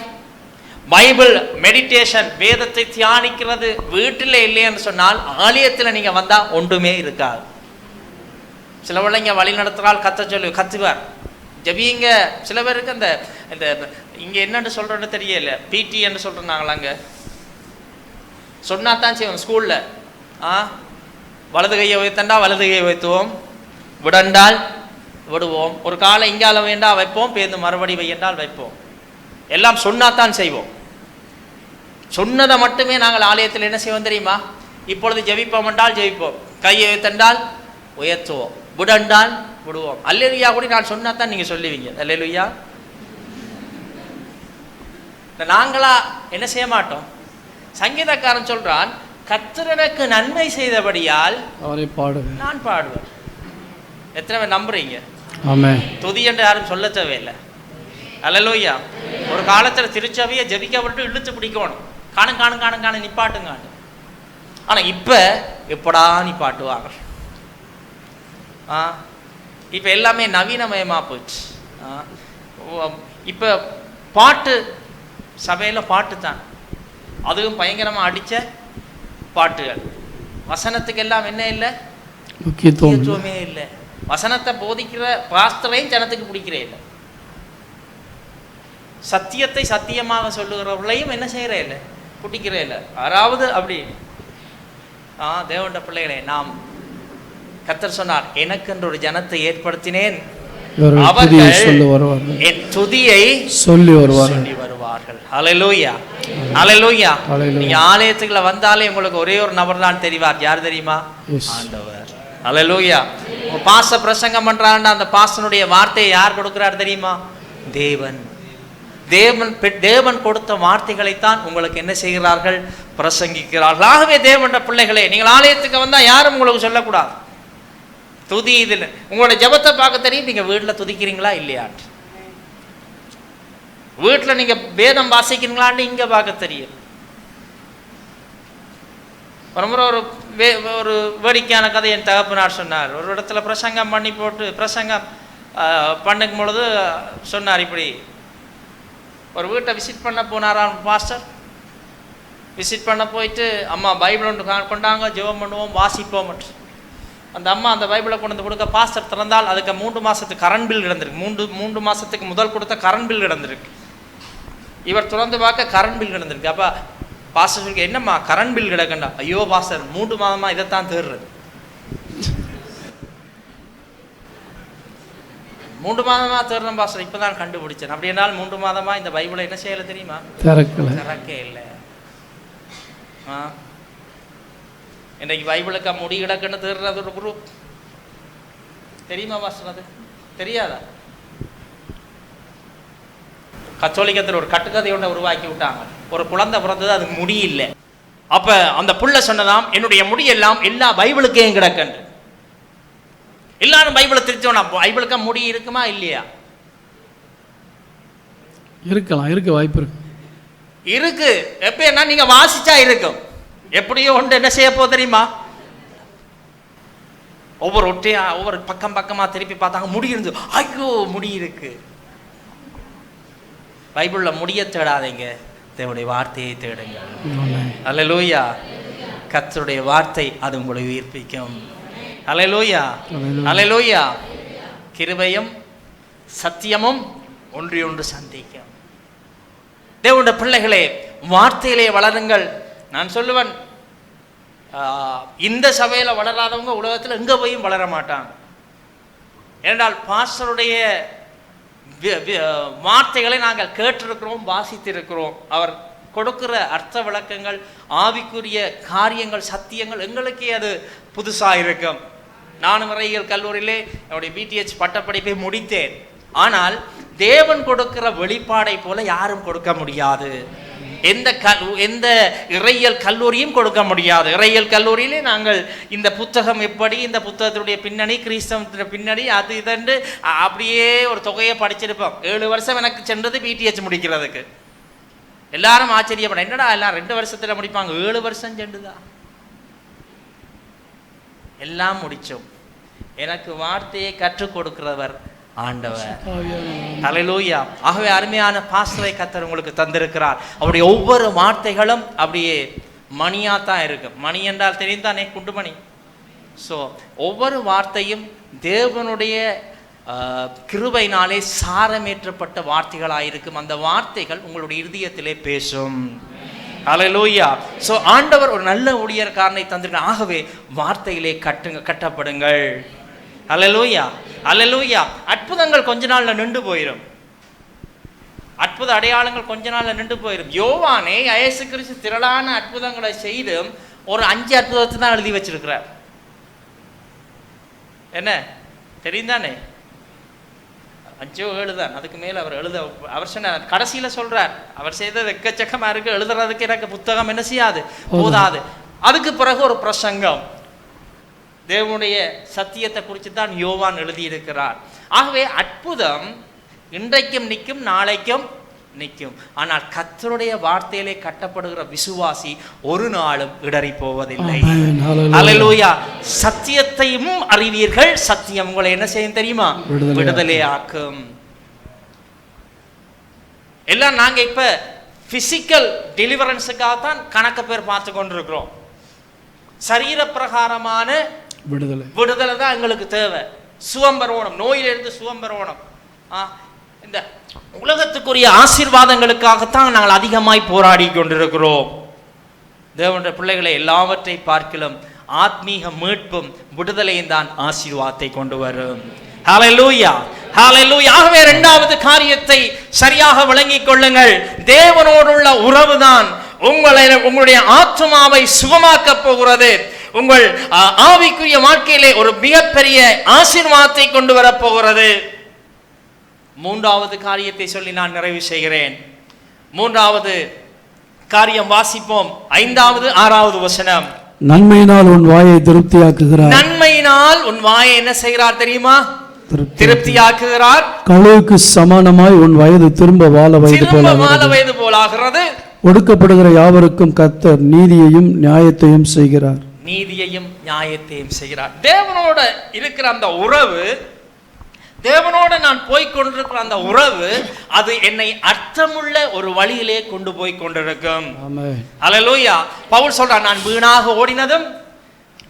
Bible meditation, வேதத்தை தியானிக்கிறது வீட்டில் இல்லைன்னு சொன்னால் ஆலயத்தில் நீங்க வந்தா ஒன்றுமே இருக்காது. சில பிள்ளைங்க வழி நடத்துறால் கத்துவார், ஜபிங்க. சில பேருக்கு அந்த இங்க என்னன்னு சொல்றோன்னு தெரியல, பிடி என்று சொல்றாங்களா, அங்க சொன்னா தான் செய்வோம். ஸ்கூல்ல வலது கையை வைத்தண்டா வலது கையை வைத்துவோம், விடண்டால் விடுவோம், ஒரு காலை இங்கால வேண்டா வைப்போம், பேருந்து மறுபடி வையண்டால் வைப்போம். எல்லாம் சொன்னாத்தான் செய்வோம். சொன்னதை மட்டுமே நாங்கள் ஆலயத்தில் என்ன செய்வோம் தெரியுமா, இப்பொழுது ஜெபிப்போம் என்றால் ஜெபிப்போம், கையை வைத்தண்டால் உயர்த்துவோம், விடண்டால் விடுவோம். அல்லேலூயா கூட நான் சொன்னாதான் நீங்க சொல்லுவீங்க. அல்லேலூயா. நாங்களா என்ன செய்ய மாட்டோம். சங்கீதக்காரன் சொல்றான், கர்த்தர் எனக்கு நன்மை செய்தபடியால் அவரை பாடுவேன், நான் பாடுவேன். எத்தனை பேர் நம்புறீங்க? ஆமென். துதி என்று யாரும் சொல்ல தேவையில்லை. அல்லேலூயா. ஒரு காலத்துல திருச்சபையை ஜெபிக்கப்பட்டு இழுத்து பிடிக்கணும், காணும் நிப்பாட்டுங்க. ஆனால் இப்போ எப்படா நீ பாட்டுவாங்க. இப்போ எல்லாமே நவீனமயமாக போச்சு. இப்போ பாட்டு சபையில் பாட்டு தான், அதுவும் பயங்கரமாக அடித்த பாட்டுகள். வசனத்துக்கு எல்லாம் என்ன இல்லை, முக்கியத்துவமே இல்லை. வசனத்தை போதிக்கிற பாஸ்டரையும் ஜனத்துக்கு பிடிக்கிறே இல்லை. சத்தியத்தை சத்தியமாக சொல்லுகிறவர்களையும் என்ன செய்கிறே இல்லை, பிடிக்கிறே இல்லை. யாராவது அப்படி தேவண்ட பிள்ளைகளே, நாம் கர்த்தர் சொன்னார், எனக்கென்று ஒரு ஜனத்தை ஏற்படுத்தினேன், அவர்கள் என் துதியை சொல்லி வருவார்கள். ஹல்லேலூயா, ஹல்லேலூயா. நீங்க ஆலயத்துக்குள்ள வந்தாலே உங்களுக்கு ஒரே ஒரு நபர் தான் தெரிவார். யார் தெரியுமா? ஆண்டவர். ஹல்லேலூயா. பாச பிரசங்கம் பண்றாங்க, அந்த பாசனுடைய வார்த்தையை யார் கொடுக்கிறார் தெரியுமா? தேவன். தேவன் கொடுத்த வார்த்தைகளைத்தான் உங்களுக்கு என்ன செய்கிறார்கள், பிரசங்கிக்கிறார்கள். ஆகவே தேவன் பிள்ளைகளே, நீங்கள் ஆலயத்துக்கு வந்தா யாரும் உங்களுக்கு சொல்லக்கூடாது துதி. இதில் உங்களோட ஜெபத்தை பார்க்க தெரியும், நீங்க வீட்டில் துதிக்கிறீங்களா இல்லையா. வீட்டில் நீங்க வேதம் வாசிக்கிறீங்களான்னு இங்க பார்க்க தெரியும். ஒரு வேடிக்கையான கதை என் தகப்பனார் சொன்னார். ஒரு இடத்துல பிரசங்கம் பண்ணி போட்டு பிரசங்கம் பண்ணும் பொழுது சொன்னார், இப்படி ஒரு வீட்டை விசிட் பண்ண போனாராம் பாஸ்டர். விசிட் பண்ண போயிட்டு, அம்மா பைபிள் ஒன்று கொண்டாங்க, ஜெபம் பண்ணுவோம், வாசிப்போம். அந்த அம்மா அந்த பைபிளை கொண்டு வந்து கொடுக்க பாஸ்டர் திறந்தால் அதுக்கு 3 மாதத்துக்கு கரண்ட் பில் கிடந்திருக்கு. 3 மாதத்துக்கு முதல் கொடுத்த கரண்ட் பில் கிடந்திருக்கு. இவர் திறந்து பார்க்க கரண்ட் பில் கிடந்திருக்கு. அப்போ பாஸ்டர் சொல்லிக்க, என்னம்மா கரண்ட் பில் கிடக்கண்டா? ஐயோ பாஸ்டர், 3 மாதமாக இதைத்தான் தேடுறது. 3 மாதமாக தேடுறேன் பாஸ்டர், இப்போ தான் கண்டுபிடிச்சேன். அப்படி என்றால் 3 மாதமாக இந்த பைபிளை என்ன செய்யலை தெரியுமா? திறக்கே இல்லை. இன்றைக்கு பைபிளுக்கு முடி கிடக்குன்னு தேடுறது ஒரு குரூப் தெரியுமா பாஸ்டர்? அது தெரியாதா? கத்தோலிக்கத்தில் ஒரு கட்டுக்கதை ஒன்றை உருவாக்கி விட்டாங்க. ஒரு குழந்தை பிறந்தது, அதுக்கு முடி இல்லை. அப்ப அந்த புள்ள சொன்னதாம், என்னுடைய முடியெல்லாம் எல்லா பைபிளுக்கையும் கிடக்கன்று. எல்லாரும் பைபிளை திருச்சோன்னா பைபிளுக்கு முடி இருக்குமா இல்லையா? இருக்கலாம், இருக்க வாய்ப்பு இருக்கு. எப்ப நீங்க வாசிச்சா இருக்கும். எப்படியோ ஒன்று என்ன செய்ய போ தெரியுமா? ஒவ்வொரு பக்கமா திருப்பி பார்த்தாங்க, முடி இருந்து, ஐயோ முடி இருக்கு. பைபிள்ல முடிய தேடாதீங்க, தேவனுடைய வார்த்தையை தேடுங்க. அல்லேலூயா. கர்த்தருடைய வார்த்தை அது உங்களை உயிர்ப்பிக்கும். அல்லேலூயா, அல்லேலூயா. கிருபையும் சத்தியமும் ஒன்றையொன்று சந்திக்கும். தேவனுடைய பிள்ளைகளே, வார்த்தையிலே வளருங்கள். நான் சொல்லுவேன், இந்த சபையில் வளராதவங்க உலகத்தில் எங்கே போயும் வளர மாட்டாங்க. ஏனென்றால் பாஸ்டருடைய வார்த்தைகளை நாங்கள் கேட்டிருக்கிறோம், வாசித்திருக்கிறோம். அவர் கொடுக்கிற அர்த்த விளக்கங்கள், ஆவிக்குரிய காரியங்கள், சத்தியங்கள் எங்களுக்கே அது புதுசாக இருக்கும். நானும் இறையியல் கல்லூரியிலே என்னுடைய பிடிஹெச் பட்டப்படிப்பை முடித்தேன். ஆனால் தேவன் கொடுக்கிற வெளிப்பாடை போல யாரும் கொடுக்க முடியாது. எந்த இறையியல் கல்லூரியும் கொடுக்க முடியாது. இறையியல் கல்லூரியிலே நாங்கள் இந்த புத்தகம் எப்படி, இந்த புத்தகத்தினுடைய பின்னணி, கிறிஸ்தவத்தினுடைய பின்னணி, அது இதன்று அப்படியே ஒரு தொகையை படிச்சிருப்போம். 7 வருஷம் எனக்கு சென்றது பிடிஹெச் முடிக்கிறதுக்கு. எல்லாரும் ஆச்சரியப்பட, என்னடா எல்லாம் 2 வருஷத்துல முடிப்பாங்க, 7 வருஷம் சென்றுதான் எல்லாம் முடிச்சோம். எனக்கு வார்த்தையை கற்றுக் கொடுக்கிறவர் ஆண்டவர். ஹல்லேலூயா. ஆகவே அருமையான பாஸ்டரை கர்த்தர் உங்களுக்கு தந்திருக்கிறார். அவருடைய ஒவ்வொரு வார்த்தைகளும் அப்படியே மணியாத்தான் இருக்கு. மணி என்றால் தெரிந்தானே, குண்டுமணி. ஸோ ஒவ்வொரு வார்த்தையும் தேவனுடைய கிருபையினாலே சாரமேற்றப்பட்ட வார்த்தைகளாயிருக்கும். அந்த வார்த்தைகள் உங்களுடைய இருதயத்திலே பேசும். ஹல்லேலூயா. ஸோ ஆண்டவர் ஒரு நல்ல ஊழியக்காரனை தந்திருக்கிறார். ஆகவே வார்த்தையிலே கட்டப்படுங்கள். ஹல்லேலூயா, ஹல்லேலூயா. அற்புதங்கள் கொஞ்ச நாள்ல நின்று போயிடும். அற்புத அடையாளங்கள் கொஞ்ச நாள்ல நின்று போயிடும். யோவானே இயேசு கிறிஸ்து திரளான அற்புதங்களை செய்தும் ஒரு 5 அற்புதத்தை தான் எழுதி வச்சிருக்கிறார். என்ன தெரியுந்தானே? 5 or 7 தான். அதுக்கு மேல அவர் அவர் சொன்னார், கடைசியில சொல்றார், அவர் செய்தது எக்கச்சக்கமா இருக்கு, எழுதுறதுக்கு எனக்கு புத்தகம் என்ன செய்யாது, போதாது. அதுக்கு பிறகு ஒரு பிரசங்கம், தேவனுடைய சத்தியத்தை குறித்து தான் யோவான் எழுதியிருக்கிறார். ஆகவே அற்புதம் இன்றைக்கும் நிற்கும், நாளைக்கும் நிற்கும். ஆனால் கர்த்தருடைய வார்த்தையிலே கட்டப்படுகிற விசுவாசி ஒரு நாளும் இடறி போவதில்லை. அல்லேலூயா. சத்தியத்தையும் அறிவீர்கள், சத்தியம் உங்களை என்ன செய்யும் தெரியுமா? விடுதலை ஆக்கும். எல்லாம் நாங்க இப்ப பிசிக்கல் டெலிவரன்ஸுக்காக தான் கணக்க பேர் பார்த்து கொண்டிருக்கிறோம். சரீர பிரகாரமான விடுதலை தான் எங்களுக்கு தேவை. சுகம் பெறணும், நோயிலிருந்து சுகம் பெறணும். இந்த உலகத்துக்குரிய ஆசீர்வாதங்களுக்காகத்தான் நாங்கள் அதிகமாய் போராடி கொண்டிருக்கிறோம். தேவனுடைய பிள்ளைகளை எல்லாவற்றை பார்க்கலாம் ஆத்மீக மீட்பும் விடுதலையும் தான் ஆசீர்வாதத்தை கொண்டு வரும். ஹல்லேலூயா, ஹல்லேலூயா. ஆகவே இரண்டாவது காரியத்தை சரியாக விளங்கிக் கொள்ளுங்கள். தேவனோடுள்ள உறவுதான் உங்களுடைய ஆத்மாவை சுகமாக்க போகிறது. உங்கள் ஆவிக்குரிய வாழ்க்கையிலே ஒரு மிகப்பெரிய ஆசீர்வாதத்தை கொண்டு வர போகிறது. மூன்றாவது காரியத்தை சொல்லி நான் நிறைவு செய்கிறேன். மூன்றாவது காரியம் வாசிப்போம். 5வது 6வது வசனம். நன்மையினால் உன் வாயை திருப்தியாக்குகிறார். நன்மையினால் உன் வாயை என்ன செய்கிறார் தெரியுமா? திருப்தியாக்குகிறார். கழுவுக்கு சமானமாய் உன் வயது திரும்ப வாழ வயது போலாகிறது. ஒடுக்கப்படுகிற யாவருக்கும் கர்த்தர் நீதியையும் நியாயத்தையும் செய்கிறார். நீதியையும் நியாயத்தையும் செய்கிறார். தேவனோட இருக்கிற அந்த உறவு, தேவனோட நான் போய்கொண்டிருக்கிற அந்த உறவு, அது என்னை அர்த்தமுள்ள ஒரு வழியிலே கொண்டு போய் கொண்டிருக்கும். அல்லேலூயா. பவுல் சொல்றான், நான் வீணாக ஓடினதும்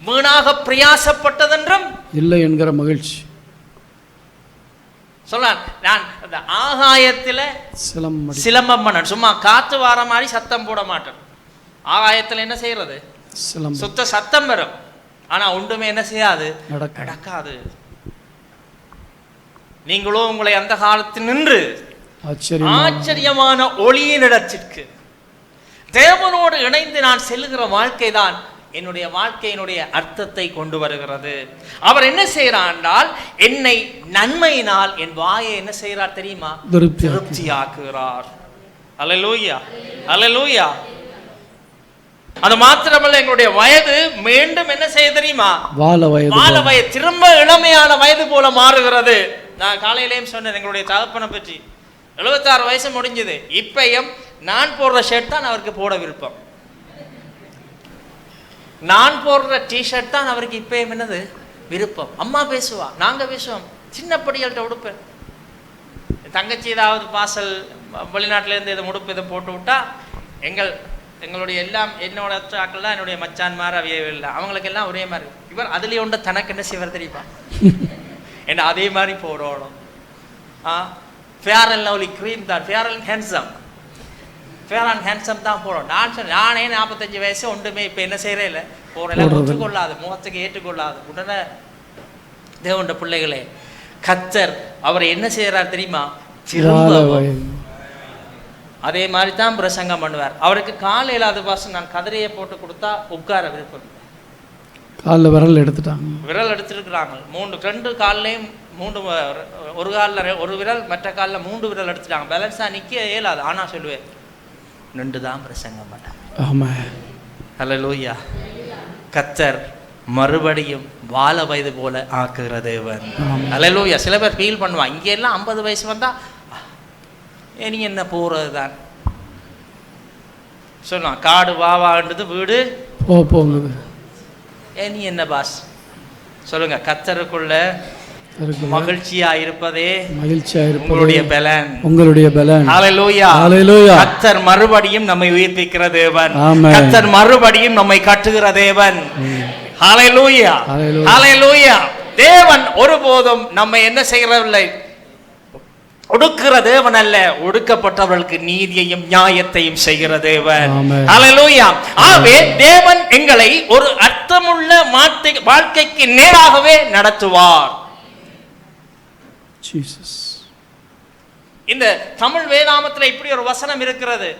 வீணாக பிரயாசப்பட்டதென்றும் இல்லை என்கிற மகிழ்ச்சி சொல்றான். நான் அந்த ஆகாயத்துல சிலம்பம் பண்ண, சும்மா காத்து வார மாதிரி சத்தம் போட மாட்டேன். ஆகாயத்துல என்ன செய்யறது? சுத்த சத்தம் வரும், ஆனா ஒன்றுமே என்ன செய்யாது, நடக்காது. நீங்களும் உங்களை அந்த காலத்தில் நின்று ஆச்சரியமான ஒளியின் இடத்திற்கு தேவனோடு இணைந்து நான் செல்லுகிற வாழ்க்கை தான் என்னுடைய வாழ்க்கையினுடைய அர்த்தத்தை கொண்டு வருகிறது. அவர் என்ன செய்யறார் என்றால், என்னை நன்மையினால் என் வாயை என்ன செய்யறார் தெரியுமா? திருப்தியாக்குகிறார். அல்லேலூயா, அல்லேலூயா. அது மாத்திரமல்ல, எங்களுடைய வயது மீண்டும் என்ன செய்ய தெரியுமா? வாழ வயது திரும்ப இளமையான வயது போல மாறுகிறது. நான் காலையிலேயும் சொன்னேன் எங்களுடைய தகப்பனை பற்றி. 76 வயசு முடிஞ்சது. இப்பயும் நான் போடுற ஷர்ட் தான் அவருக்கு போட விருப்பம். நான் போடுற டிஷர்ட் தான் அவருக்கு இப்பயும் என்னது விருப்பம். அம்மா பேசுவா, நாங்க பேசுவோம். சின்ன படிகள்கிட்ட உடுப்பேன். தங்கச்சி ஏதாவது பாசல் வெளிநாட்டில இருந்து இதை உடுப்பு இதை போட்டு விட்டா, எங்களுடைய எல்லாம் என்னோட ஆக்கள் தான் என்னுடைய மச்சான் மாதிரி அவையவே இல்லை. அவங்களுக்கு எல்லாம் ஒரே மாதிரி. இவர் அதுலேயே உண்ட தனக்கு என்ன செய்வார் தெரியுமா? என்ன அதே மாதிரி போடணும். ஃபேர் அண்ட் லவ்லி க்ரீம் தான், ஃபேர் அண்ட் ஹேண்ட்ஸம் தான் போடும். நான் சொன்னேன், நானே 45 வயசு ஒன்றுமே இப்போ என்ன செய்யறே இல்லை, போறெல்லாம் ஒத்துக்கொள்ளாது, முகத்துக்கு ஏற்றுக்கொள்ளாது. உடனே தேவனுடைய பிள்ளைகளே, கர்த்தர் அவரை என்ன செய்யறார் தெரியுமா? அதே மாதிரி தான் பிரசங்கம் பண்ணுவார். அவருக்கு கால் இல்லாத பாசம் நான் கதிரையை போட்டு கொடுத்தா உட்கார விருப்பம். காலில் விரல் எடுத்துட்டாங்க, விரல் எடுத்துருக்குறாங்க. 2 கால்லையும் 3, ஒரு காலில் ஒரு விரல், மற்ற காலில் 3 விரல் எடுத்துட்டாங்க. பேலன்ஸாக நிற்க இயலாது. ஆனால் சொல்லுவேன், 2 தான் பிரசங்கம் பண்ணாங்க. ஆமாம். அல்லேலூயா. கர்த்தர் மறுபடியும் வாழ வயது போல ஆக்குகிற தேவன். அல்லேலூயா. சில பேர் ஃபீல் பண்ணுவான், இங்கே எல்லாம் 50 வயசு வந்தா நீ என்ன போறது தான் சொல்லுவான். காடு வாவான்றது வீடு போகுது. நீ என்ன பாஸ் சொல்லுங்க. கர்த்தருக்குள்ள மகிழ்ச்சியா இருப்பதே உங்களுடைய பலன், உங்களுடைய பலன். ஹல்லேலூயா, ஹல்லேலூயா. கர்த்தர் மறுபடியும் நம்மை உயிர்ப்பிக்கிற தேவன். கர்த்தர் மறுபடியும் நம்மை கட்டுகிற தேவன். ஹல்லேலூயா, ஹல்லேலூயா. தேவன் ஒருபோதும் நம்மை என்ன செய்யறதில்லை, ஒடுக்குற தேவன் அல்ல, ஒடுக்கப்பட்டவர்களுக்கு நீதியையும் நியாயத்தையும் செய்கிற தேவன். ஹல்லேலூயா. ஆகவே தேவன் எங்களை ஒரு அர்த்தமுள்ள வாழ்க்கைக்கு நேராகவே நடத்துவார். இந்த தமிழ் வேதாமத்தில் இப்படி ஒரு வசனம் இருக்கிறது,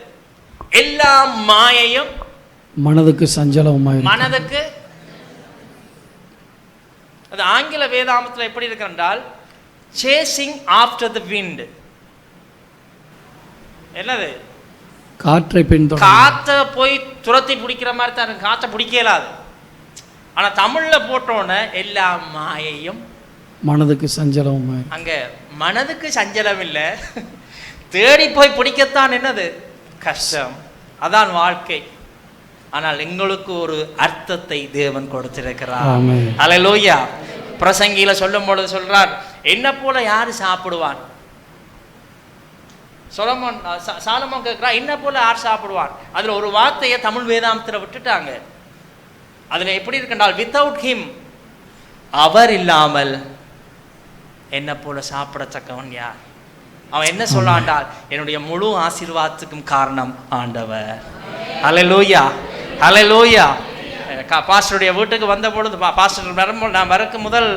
எல்லா மாயையும் மனதுக்கு சஞ்சலமாய். மனதுக்கு அது ஆங்கில வேதாமத்தில் எப்படி இருக்கு என்றால், சேசிங் ஆஃப்டர் தி விண்ட். என்னது? காற்றை பின்தொடர். காற்றை போய் துரத்தி பிடிக்கிற மாதிரி தான், காற்றை பிடிக்க இயலாது. ஆனா தமிழ்ல போட்டோன்னு எல்லா மாயையும் மனதுக்கு சஞ்சலமாய். அங்க மனதுக்கு சஞ்சலம் இல்லை, தேடி போய் பிடிக்கத்தான் என்னது கஷ்டம். அதான் வாழ்க்கை. ஆனால் எங்களுக்கு ஒரு அர்த்தத்தை தேவன் கொடுத்திருக்கிறார். அல்லேலூயா. பிரசங்கியில சொல்லும் பொழுது சொல்றார், என்ன போல யாரு சாப்பிடுவான்? சாலமோன் கேட்கிறா, என்ன போல யார் சாப்பிடுவான்? அதுல ஒரு வார்த்தையை தமிழ் வேதாந்தத்துல விட்டுட்டாங்க. அதுல எப்படி இருக்கின்றால், வித்தவுட் ஹிம், அவர் இல்லாமல் என்ன போல சாப்பிடத்தக்கவன் யார்? அவன் என்ன சொல்லாண்டால், என்னுடைய முழு ஆசீர்வாதத்துக்கும் காரணம் ஆண்டவர். அல்லேலூயா, அல்லேலூயா. பாஸ்டருடைய வீட்டுக்கு வந்த பொழுது, பாஸ்டர் நான் வரக்கு முதல்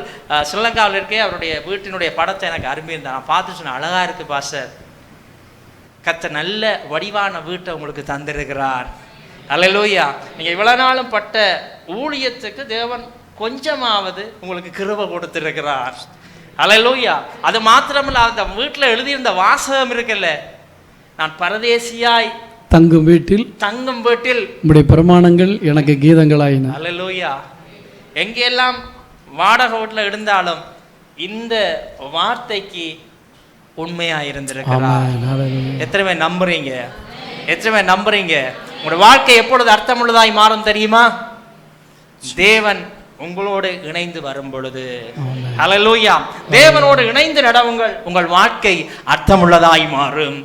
ஸ்ரீலங்காவில் இருக்கே, அவருடைய வீட்டினுடைய படத்தை எனக்கு அருமையிருந்தேன். நான் பார்த்து சொன்னேன், அழகா இருக்கு பாஸ்டர், கர்த்தர் நல்ல வடிவான வீட்டை உங்களுக்கு தந்திருக்கிறார். அல்லேலூயா. நீங்க இவ்வளவு நாளும் பட்ட ஊழியத்துக்கு தேவன் கொஞ்சமாவது உங்களுக்கு கிருபை கொடுத்திருக்கிறார். அல்லேலூயா. அது மாத்திரமல்ல, அந்த வீட்டில் எழுதியிருந்த வாசகம் இருக்குல்ல, நான் பரதேசியாய் தங்கும் வீட்டில் உம்முடைய பிரமாணங்கள் எனக்கு கீதங்களாயின. அல்லேலூயா. எங்கெல்லாம் வாடகை வீட்டில் இருந்தாலும் இந்த வார்த்தைக்கு உண்மையா இருந்திருக்கிறார். எத்தனை பேர் நம்புறீங்க? எத்தனை பேர் நம்புறீங்க? உங்களுடைய வாழ்க்கை எப்பொழுது அர்த்தமுள்ளதாய் மாறும் தெரியுமா? தேவன் உங்களோடு இணைந்து வரும் பொழுது. அல்லேலூயா. தேவனோடு இணைந்து நடவுங்கள், உங்கள் வாழ்க்கை அர்த்தமுள்ளதாய் மாறும்.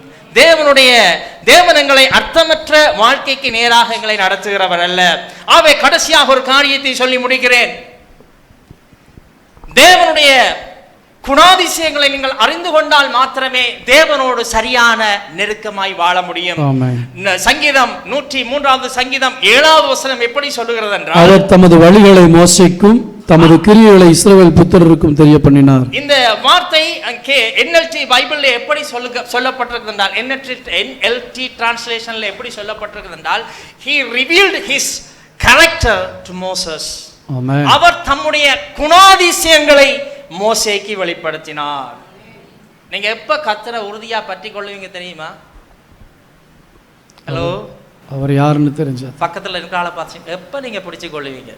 தேவன் எங்களை அர்த்தமற்ற வாழ்க்கைக்கு நேராக எங்களை நடத்துகிறவர் அல்ல. ஆகவே கடைசியாக ஒரு காரியத்தை சொல்லி முடிக்கிறேன். தேவனுடைய குணாதிசயங்களை நீங்கள் அறிந்து கொண்டால் மாத்திரமே தேவனோடு சரியான நெருக்கமாய் வாழ முடியும். சங்கீதம் 103வது சங்கீதம் 7வது வசனம் எப்படி சொல்லுகிறது என்றால், அவர் தமது வழிகளை மோசேக்கும் தமது கிரியைகளை இஸ்ரவேல் புத்திரருக்கும் தெரிய பண்ணினார். இந்த வார்த்தை NLT பைபிள்ல எப்படி சொல்லப்பட்டிருக்கிறது என்றால், NLT டிரான்ஸ்லேஷன்ல எப்படி சொல்லப்பட்டிருக்கிறது என்றால், he revealed his character to Moses. அவர் தம்முடைய குணாதிசயங்களை மோசேக்கு வெளிப்படுத்தினார். நீங்க எப்ப கர்த்தரை உறுதியா பற்றி கொள்வீங்க தெரியுமா? ஹலோ, அவர் யாருன்னு தெரிஞ்சா பக்கத்துல இருக்கிற ஆளை பார்த்து எப்ப நீங்க பிடிச்சு கொள்வீங்க?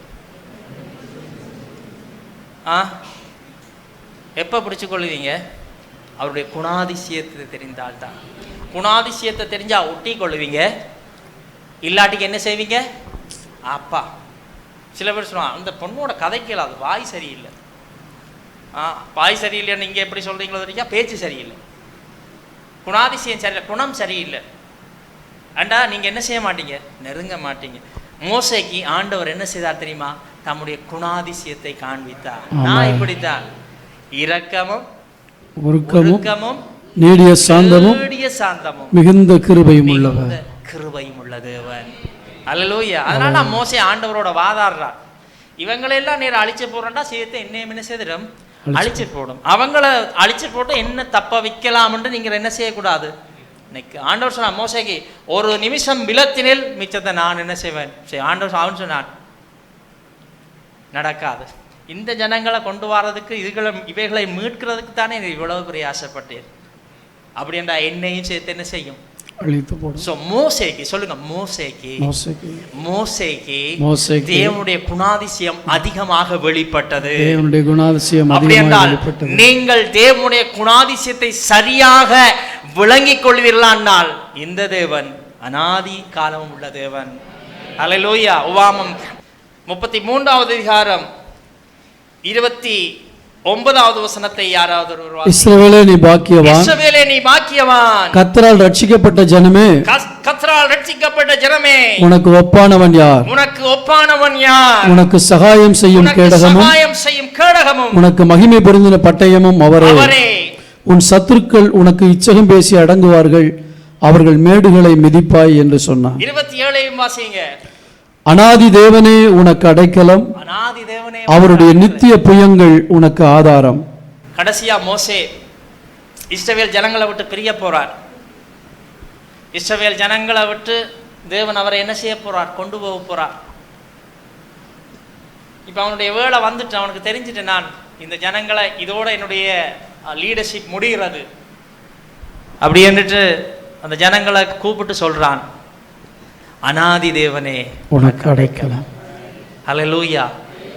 எப்ப பிடிச்சு கொள்வீங்க? அவருடைய குணாதிசயத்தை தெரிந்தால்தான். குணாதிசயத்தை தெரிஞ்சா ஒட்டி கொள்வீங்க, இல்லாட்டிக்கு என்ன செய்வீங்க? அப்பா சில பேர் சொல்லுவாங்க, அந்த பொண்ணோட கதை கேளாது, வாய் சரியில்லை. வாய் சரியில்லைன்னு நீங்கள் எப்படி சொல்கிறீங்களோ தெரியா, பேச்சு சரியில்லை, குணாதிசயம் சரியில்லை, குணம் சரியில்லை. அண்டா நீங்கள் என்ன செய்ய மாட்டீங்க? நெருங்க மாட்டீங்க. மோசேக்கு ஆண்டவர் என்ன செய்தார் தெரியுமா? தம்முடைய குணாதிசயத்தை காண்பித்தார். நான் இப்படித்தான், இரக்கமும் உருக்கமும் நீடிய சாந்தமும் மிகுந்த கிருபையும் உள்ள தேவன். அல்லேலூயா. அதனால மோசே ஆண்டவரோட வாதாடுறார். இவங்களெல்லாம் நேரம் அழிச்சு போடுறா, சேர்த்து என்ன செய்திடும்? அழிச்சு போடும். அவங்கள அழிச்சு போட்டு என்ன தப்ப வைக்கலாம்னு நீங்க என்ன செய்யக்கூடாது. இன்னைக்கு ஆண்டவர் சொன்னார் மோசேக்கு, ஒரு நிமிஷம் விலத்தினில் மிச்சத்தை நான் என்ன செய்வேன். ஆண்டவர் அவன் சொன்னான், நடக்காது. இந்த ஜனங்களை கொண்டு வர்றதுக்கு இவைகளை மீட்கிறதுக்கு தானே இவ்வளவு பெரிய ஆசைப்பட்டேன். அப்படி என்றா என்னையும் சேர்த்து என்ன செய்யும்? மோசேக்கு சொல்லுங்க, மோசேக்கு தேவனுடைய குணாதிசயம் அதிகமாக வெளிப்பட்டது. அப்படி என்றால் நீங்கள் தேவனுடைய குணாதிசயத்தை சரியாக விளங்கிக் கொள்வீர்களானால் இந்த தேவன் அநாதி காலமும் உள்ள தேவன். அல்லேலூயா. உபாகமம் 33வது அதிகாரம் 29வது வசனத்தை யாராவது ஒருவர், இஸ்ரவேலே நீ பாக்கியவான், இஸ்ரவேலே நீ பாக்கியவான், கர்த்தரால் ரட்சிக்கப்பட்ட ஜனமே, கர்த்தரால் ரட்சிக்கப்பட்ட ஜனமே, உனக்கு ஒப்பானவன் யார்? உனக்கு ஒப்பானவன் யார்? உனக்கு சகாயம் செய்யும் கேடகமும் உனக்கு மகிமை பொருந்தின பட்டயமும் அவரே. உன் சத்துருக்கள் உனக்கு இச்சகம் பேசி அடங்குவார்கள், அவர்கள் மேடுகளை மிதிப்பாய் என்று சொன்னார். 27 வாசிங்க. அநாதி தேவனே உனக்கு அடைக்கலம், அவருடைய நித்திய புயங்கள் உனக்கு ஆதாரம். கடைசியா மோசே இஸ்ரவேல் ஜனங்களை விட்டு பிரிய போறார். இஸ்ரவேல் ஜனங்களை விட்டு தேவன் அவரை என்ன செய்ய போறார்? கொண்டு போக போறார். இப்ப அவனுடைய வேலை வந்துட்டு, அவனுக்கு தெரிஞ்சுட்டு, நான் இந்த ஜனங்களை இதோட என்னுடைய லீடர்ஷிப் முடிகிறது அப்படி என்றுட்டு அந்த ஜனங்களை கூப்பிட்டு சொல்றான், அநாதி தேவனே உனக்கு அடைக்கலம். அல்லேலூயா.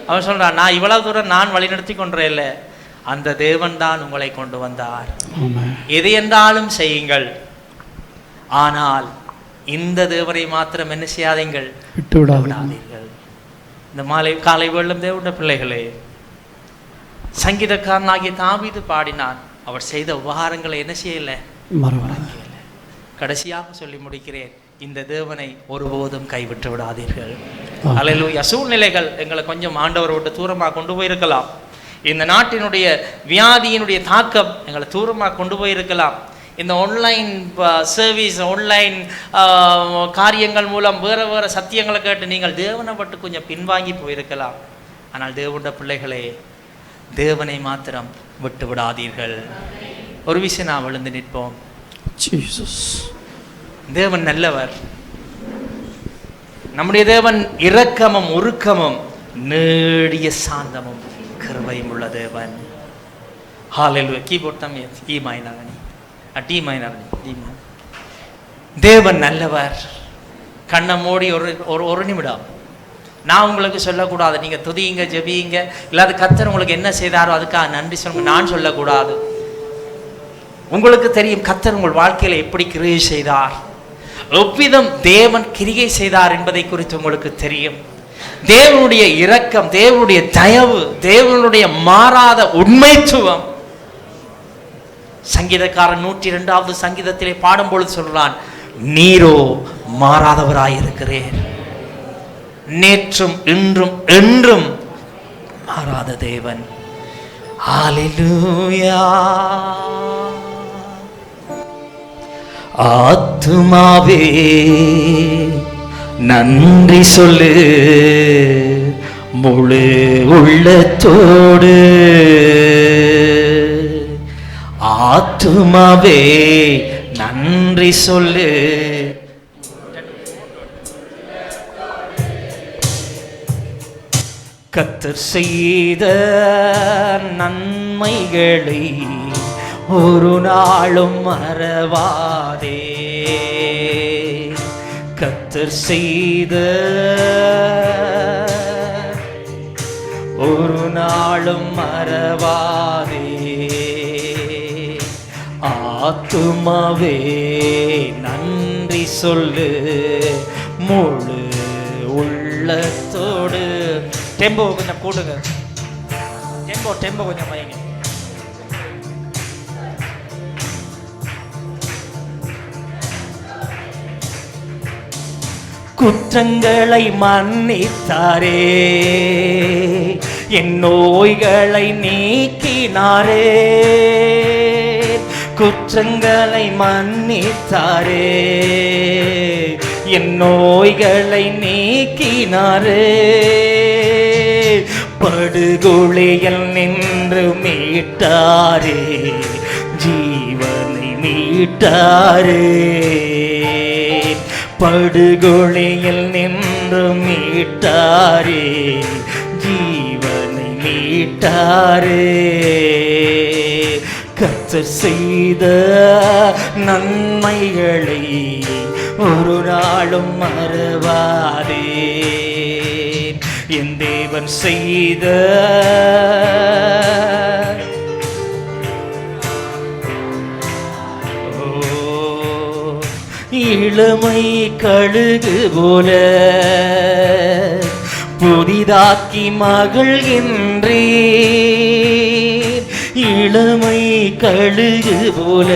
அவன் சொல்றான், நான் இவ்வளவு தூரம் நான் வழிநடத்தி கொண்டே இல்லை, அந்த தேவன் தான் உங்களை கொண்டு வந்தார். எது என்றாலும் செய்யுங்கள், ஆனால் இந்த தேவனை மாத்திரம் என்ன செய்யாதீங்கள், விட்டு விடாதீர்கள். இந்த மாலை காலை வெள்ளம் தேவனுடைய பிள்ளைகளே, சங்கீதக்காரனாகிய தாவீது பாடினான். அவர் செய்த உபகாரங்களை என்ன செய்யல, மறக்கல. கடைசியாக சொல்லி முடிக்கிறேன், இந்த தேவனை ஒருபோதும் கைவிட்டு விடாதீர்கள். அல்லேலூயா. சூழ்நிலைகள் எங்களை கொஞ்சம் ஆண்டவரை விட்டு தூரமாக கொண்டு போயிருக்கலாம். இந்த நாட்டினுடைய வியாதியினுடைய தாக்கம் எங்களை தூரமாக கொண்டு போயிருக்கலாம். இந்த ஆன்லைன் சர்வீஸ், ஆன்லைன் காரியங்கள் மூலம் வேறு வேறு சத்தியங்களை கேட்டு நீங்கள் தேவனை பட்டு கொஞ்சம் பின்வாங்கி போயிருக்கலாம். ஆனால் தேவனுடைய பிள்ளைகளே, தேவனை மாத்திரம் விட்டு விடாதீர்கள். ஒரு விஷயம் நாம் விழுந்து நிற்போம். தேவன் நல்லவர். நம்முடைய தேவன் இரக்கமும் உருக்கமும் நீடிய சாந்தமும் கிருபையும் உள்ள தேவன். ஹalleluya. கீபோர்ட் தம் இ மைனர் நீ டி மைனர் டி. தேவன் நல்லவர். கண்ணை மூடி ஒரு நிமிடம் நான் உங்களுக்கு சொல்லக்கூடாது. நீங்க துதியுங்க, ஜெபியுங்க, இல்லாத கர்த்தர் உங்களுக்கு என்ன செய்தாரோ அதுக்காக நன்றி சொல்லுங்க நான் சொல்லக்கூடாது. உங்களுக்கு தெரியும் கர்த்தர் உங்கள் வாழ்க்கையில எப்படி கிரியை செய்தார், எவ்விதம் தேவன் கிரியை செய்தார் என்பதை குறித்து உங்களுக்கு தெரியும். தேவனுடைய இரக்கம், தேவனுடைய தயவு, தேவனுடைய மாறாத உண்மைத்துவம். சங்கீதக்காரன் 102வது சங்கீதத்திலே பாடும்பொழுது சொல்றான், நீரோ மாறாதவராயிருக்கிறேன், நேற்றும் இன்றும் என்றும் மாறாத தேவன். ஹalleluya. ஆத்துமாவே நன்றி சொல்லு முழு உள்ளத்தோடு. ஆத்துமாவே நன்றி சொல்லு. கர்த்தர் செய்த நன்மைகளை ஒரு நாளும் மறவாதே. கர்த்தர் செய்த ஒரு நாளும் மறவாதே. ஆத்துமாவே நன்றி சொல்லு முழு உள்ளத்தோடு. டெம்போ கொஞ்சம் கூடுங்க, டெம்போ கொஞ்சம் வைங்க. குற்றங்களை மன்னித்தாரே, என் நோய்களை நீக்கினாரே. குற்றங்களை மன்னித்தாரே, என் நோய்களை நீக்கினாரே. படுகொலையில் நின்று மீட்டாரே, ஜீவனை மீட்டாரே. படுகொலையில் நின்று மீட்டாரே, ஜீவனை மீட்டாரே. கர்த்தர் செய்த நன்மைகளை ஒரு நாளும் மறவாதே. என் தேவன் செய்த இளமை கழுகு போல புதிதாக்கி மகிழ்கின்றேன். இளமை கழுகு போல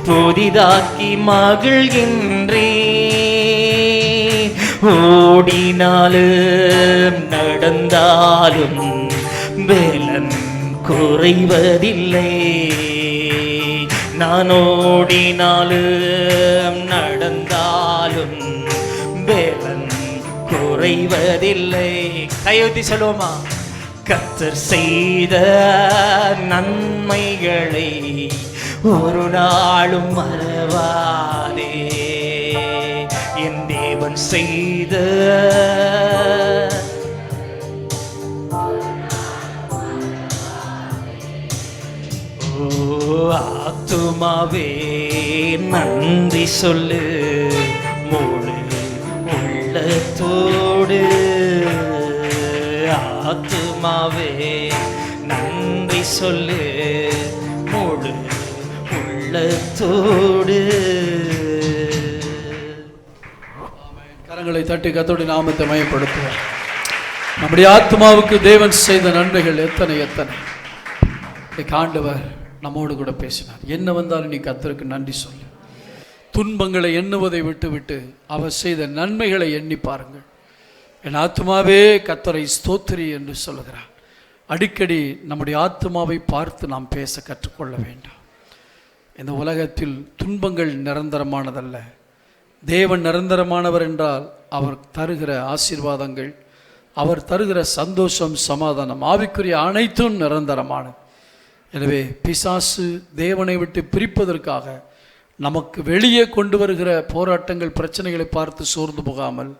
புதிதாக்கி மகிழ்கின்றேன். ஓடினாலும் நடந்தாலும் வேலன் குறைவதில்லை. நான் ஓடினாலும் நடந்தாலும் வேலன் குறைவதில்லை. கையொத்தி சொல்லுவோமா? கர்த்தர் செய்த நன்மைகளை ஒரு நாளும் மறவாதே. என் தேவன் செய்த ஆத்துமாவே நன்றி சொல்லு முழு உள்ளத்தோடு. ஆத்துமாவே நன்றி சொல்லு முழு உள்ளத்தோடு. கரங்களை தட்டி கர்த்தருடைய நாமத்தை மகிமைப்படுத்துவோம். நம்முடைய ஆத்மாவுக்கு தேவன் செய்த நன்மைகள் எத்தனை எத்தனை. ஆண்டவர் நம்மோடு கூட பேசினார். என்ன வந்தாலும் நீ கர்த்தருக்கு நன்றி சொல்லு. துன்பங்களை எண்ணுவதை விட்டுவிட்டு அவர் செய்த நன்மைகளை எண்ணி பாருங்கள். என் ஆத்மாவே கர்த்தரை ஸ்தோத்திரி என்று சொல்லுகிறார். அடிக்கடி நம்முடைய ஆத்மாவை பார்த்து நாம் பேச கற்றுக்கொள்ள வேண்டாம். இந்த உலகத்தில் துன்பங்கள் நிரந்தரமானதல்ல. தேவன் நிரந்தரமானவர் என்றால் அவர் தருகிற ஆசீர்வாதங்கள், அவர் தருகிற சந்தோஷம், சமாதானம், ஆவிக்குரிய அனைத்தும் நிரந்தரமானது. எனவே பிசாசு தேவனை விட்டு பிரிப்பதற்காக நமக்கு வெளியே கொண்டு வருகிற போராட்டங்கள், பிரச்சனைகளை பார்த்து சோர்ந்து போகாமல்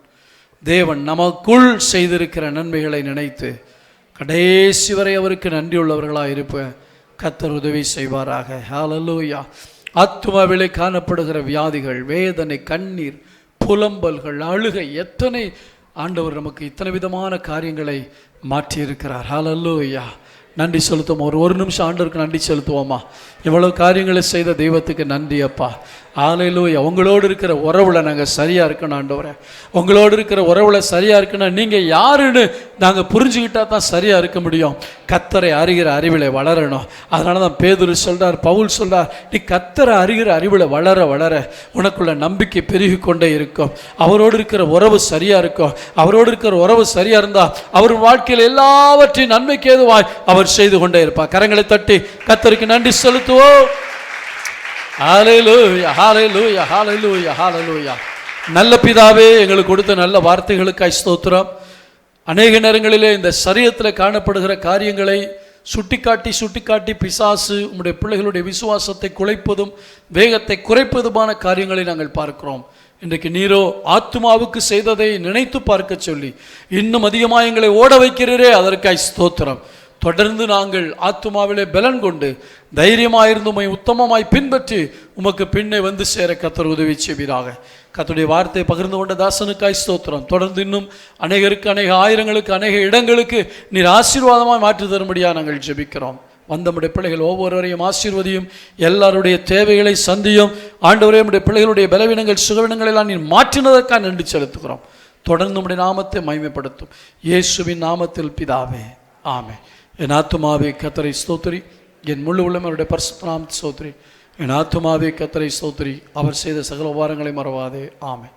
தேவன் நமக்குள் செய்திருக்கிற நன்மைகளை நினைத்து கடைசி வரை அவருக்கு நன்றியுள்ளவர்களாக இருப்ப கர்த்தர் உதவி செய்வாராக. ஹல்லேலூயா. ஆத்துமாவிலே காணப்படுகிற வியாதிகள், வேதனை, கண்ணீர், புலம்பல்கள், அழுகை, எத்தனை ஆண்டவர் நமக்கு இத்தனை விதமான காரியங்களை மாற்றியிருக்கிறார். ஹல்லேலூயா. நன்றி செலுத்துவோம். ஒரு நிமிஷம் ஆண்டவருக்கு நன்றி செலுத்துவோமா? இவ்வளவு காரியங்களை செய்த தெய்வத்துக்கு நன்றி அப்பா. ஹல்லேலூயா. உங்களோடு இருக்கிற உறவுல நாங்கள் சரியாக இருக்கணும் ஆண்டவரே. உங்களோடு இருக்கிற உறவுல சரியாக இருக்கணும். நீங்கள் யாருன்னு நாங்கள் புரிஞ்சுக்கிட்டா தான் சரியாக இருக்க முடியும். கர்த்தரை அறிகிற அறிவிலை வளரணும். அதனால தான் பேதுரு சொல்கிறார், பவுல் சொல்கிறார், நீ கர்த்தரை அறிகிற அறிவிலை வளர வளர உனக்குள்ள நம்பிக்கை பெருகி கொண்டே இருக்கும். அவரோடு இருக்கிற உறவு சரியாக இருக்கும். அவரோடு இருக்கிற உறவு சரியாக இருந்தால் அவர் வாழ்க்கையில் எல்லாவற்றையும் நன்மைக்கு ஏதுவாய் அவர் செய்து கொண்டே இருப்பார். கரங்களை தட்டி கர்த்தருக்கு நன்றி செலுத்துவோம். ஹல்லேலூயா, ஹல்லேலூயா, ஹல்லேலூயா, ஹல்லேலூயா. நல்ல பிதாவே, எங்களுக்கு கொடுத்த நல்ல வார்த்தைகளுக்காய் ஸ்தோத்திரம். அநேக நேரங்களிலே இந்த சரீரத்தில் காணப்படுகிற காரியங்களை சுட்டிக்காட்டி பிசாசு உம்முடைய பிள்ளைகளுடைய விசுவாசத்தை குலைப்பதும் வேகத்தை குறைப்பதுமான காரியங்களை நாங்கள் பார்க்கிறோம். இன்றைக்கு நீரோ ஆத்துமாவுக்கு செய்ததை நினைத்து பார்க்க சொல்லி இன்னும் அதிகமாக எங்களை ஓட வைக்கிறீரே, அதற்காய் ஸ்தோத்திரம். தொடர்ந்து நாங்கள் ஆத்துமாவிலே பலன் கொண்டு தைரியமாயிருந்து உம்மை உத்தமமாய் பின்பற்றி உமக்கு பின்னே வந்து சேர கர்த்தர் உதவி செய்வீராக. கர்த்தருடைய வார்த்தையை பகிர்ந்து கொண்ட தாசனுக்காய் ஸ்தோத்திரம். தொடர்ந்து இன்னும் அநேகருக்கு, அநேக ஆயிரங்களுக்கு, அநேக இடங்களுக்கு நீர் ஆசீர்வாதமாய் மாற்றி தரும்படியாக நாங்கள் ஜெபிக்கிறோம். வந்தமுடைய பிள்ளைகள் ஒவ்வொருவரையும் ஆசீர்வதியும், எல்லாருடைய தேவைகளை சந்தியும். ஆண்டவரே, நம்முடைய பிள்ளைகளுடைய பலவீனங்கள், சுகவீனங்கள் எல்லாம் நீர் மாற்றினதற்காக நன்றி செலுத்துகிறோம். தொடர்ந்து நம்முடைய நாமத்தை மகிமைப்படுத்தும் இயேசுவின் நாமத்தில் பிதாவே, ஆமென். என் ஆத்துமாவே கர்த்தரை ஸ்தோத்திரி, என் முழு உள்ளம் அவருடைய பரிசுத்த நாமத்தை ஸ்தோத்திரி. என் ஆத்துமாவே கர்த்தரை ஸ்தோத்திரி, அவர் செய்த சகல உபகாரங்களை மறவாதே. ஆமென்.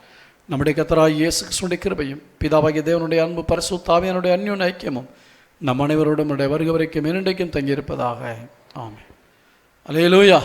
நம்முடைய கர்த்தராகிய இயேசு கிறிஸ்துவின் கிருபையும் பிதாவாகிய தேவனுடைய அன்பு பரிசுத்த ஆவியானுடைய அன்யோன்ய ஐக்கியமும் நம் அனைவரோடும் வருக வரைக்கும் என்றைக்கும் தங்கியிருப்பதாக. ஆமென். அல்லேலூயா.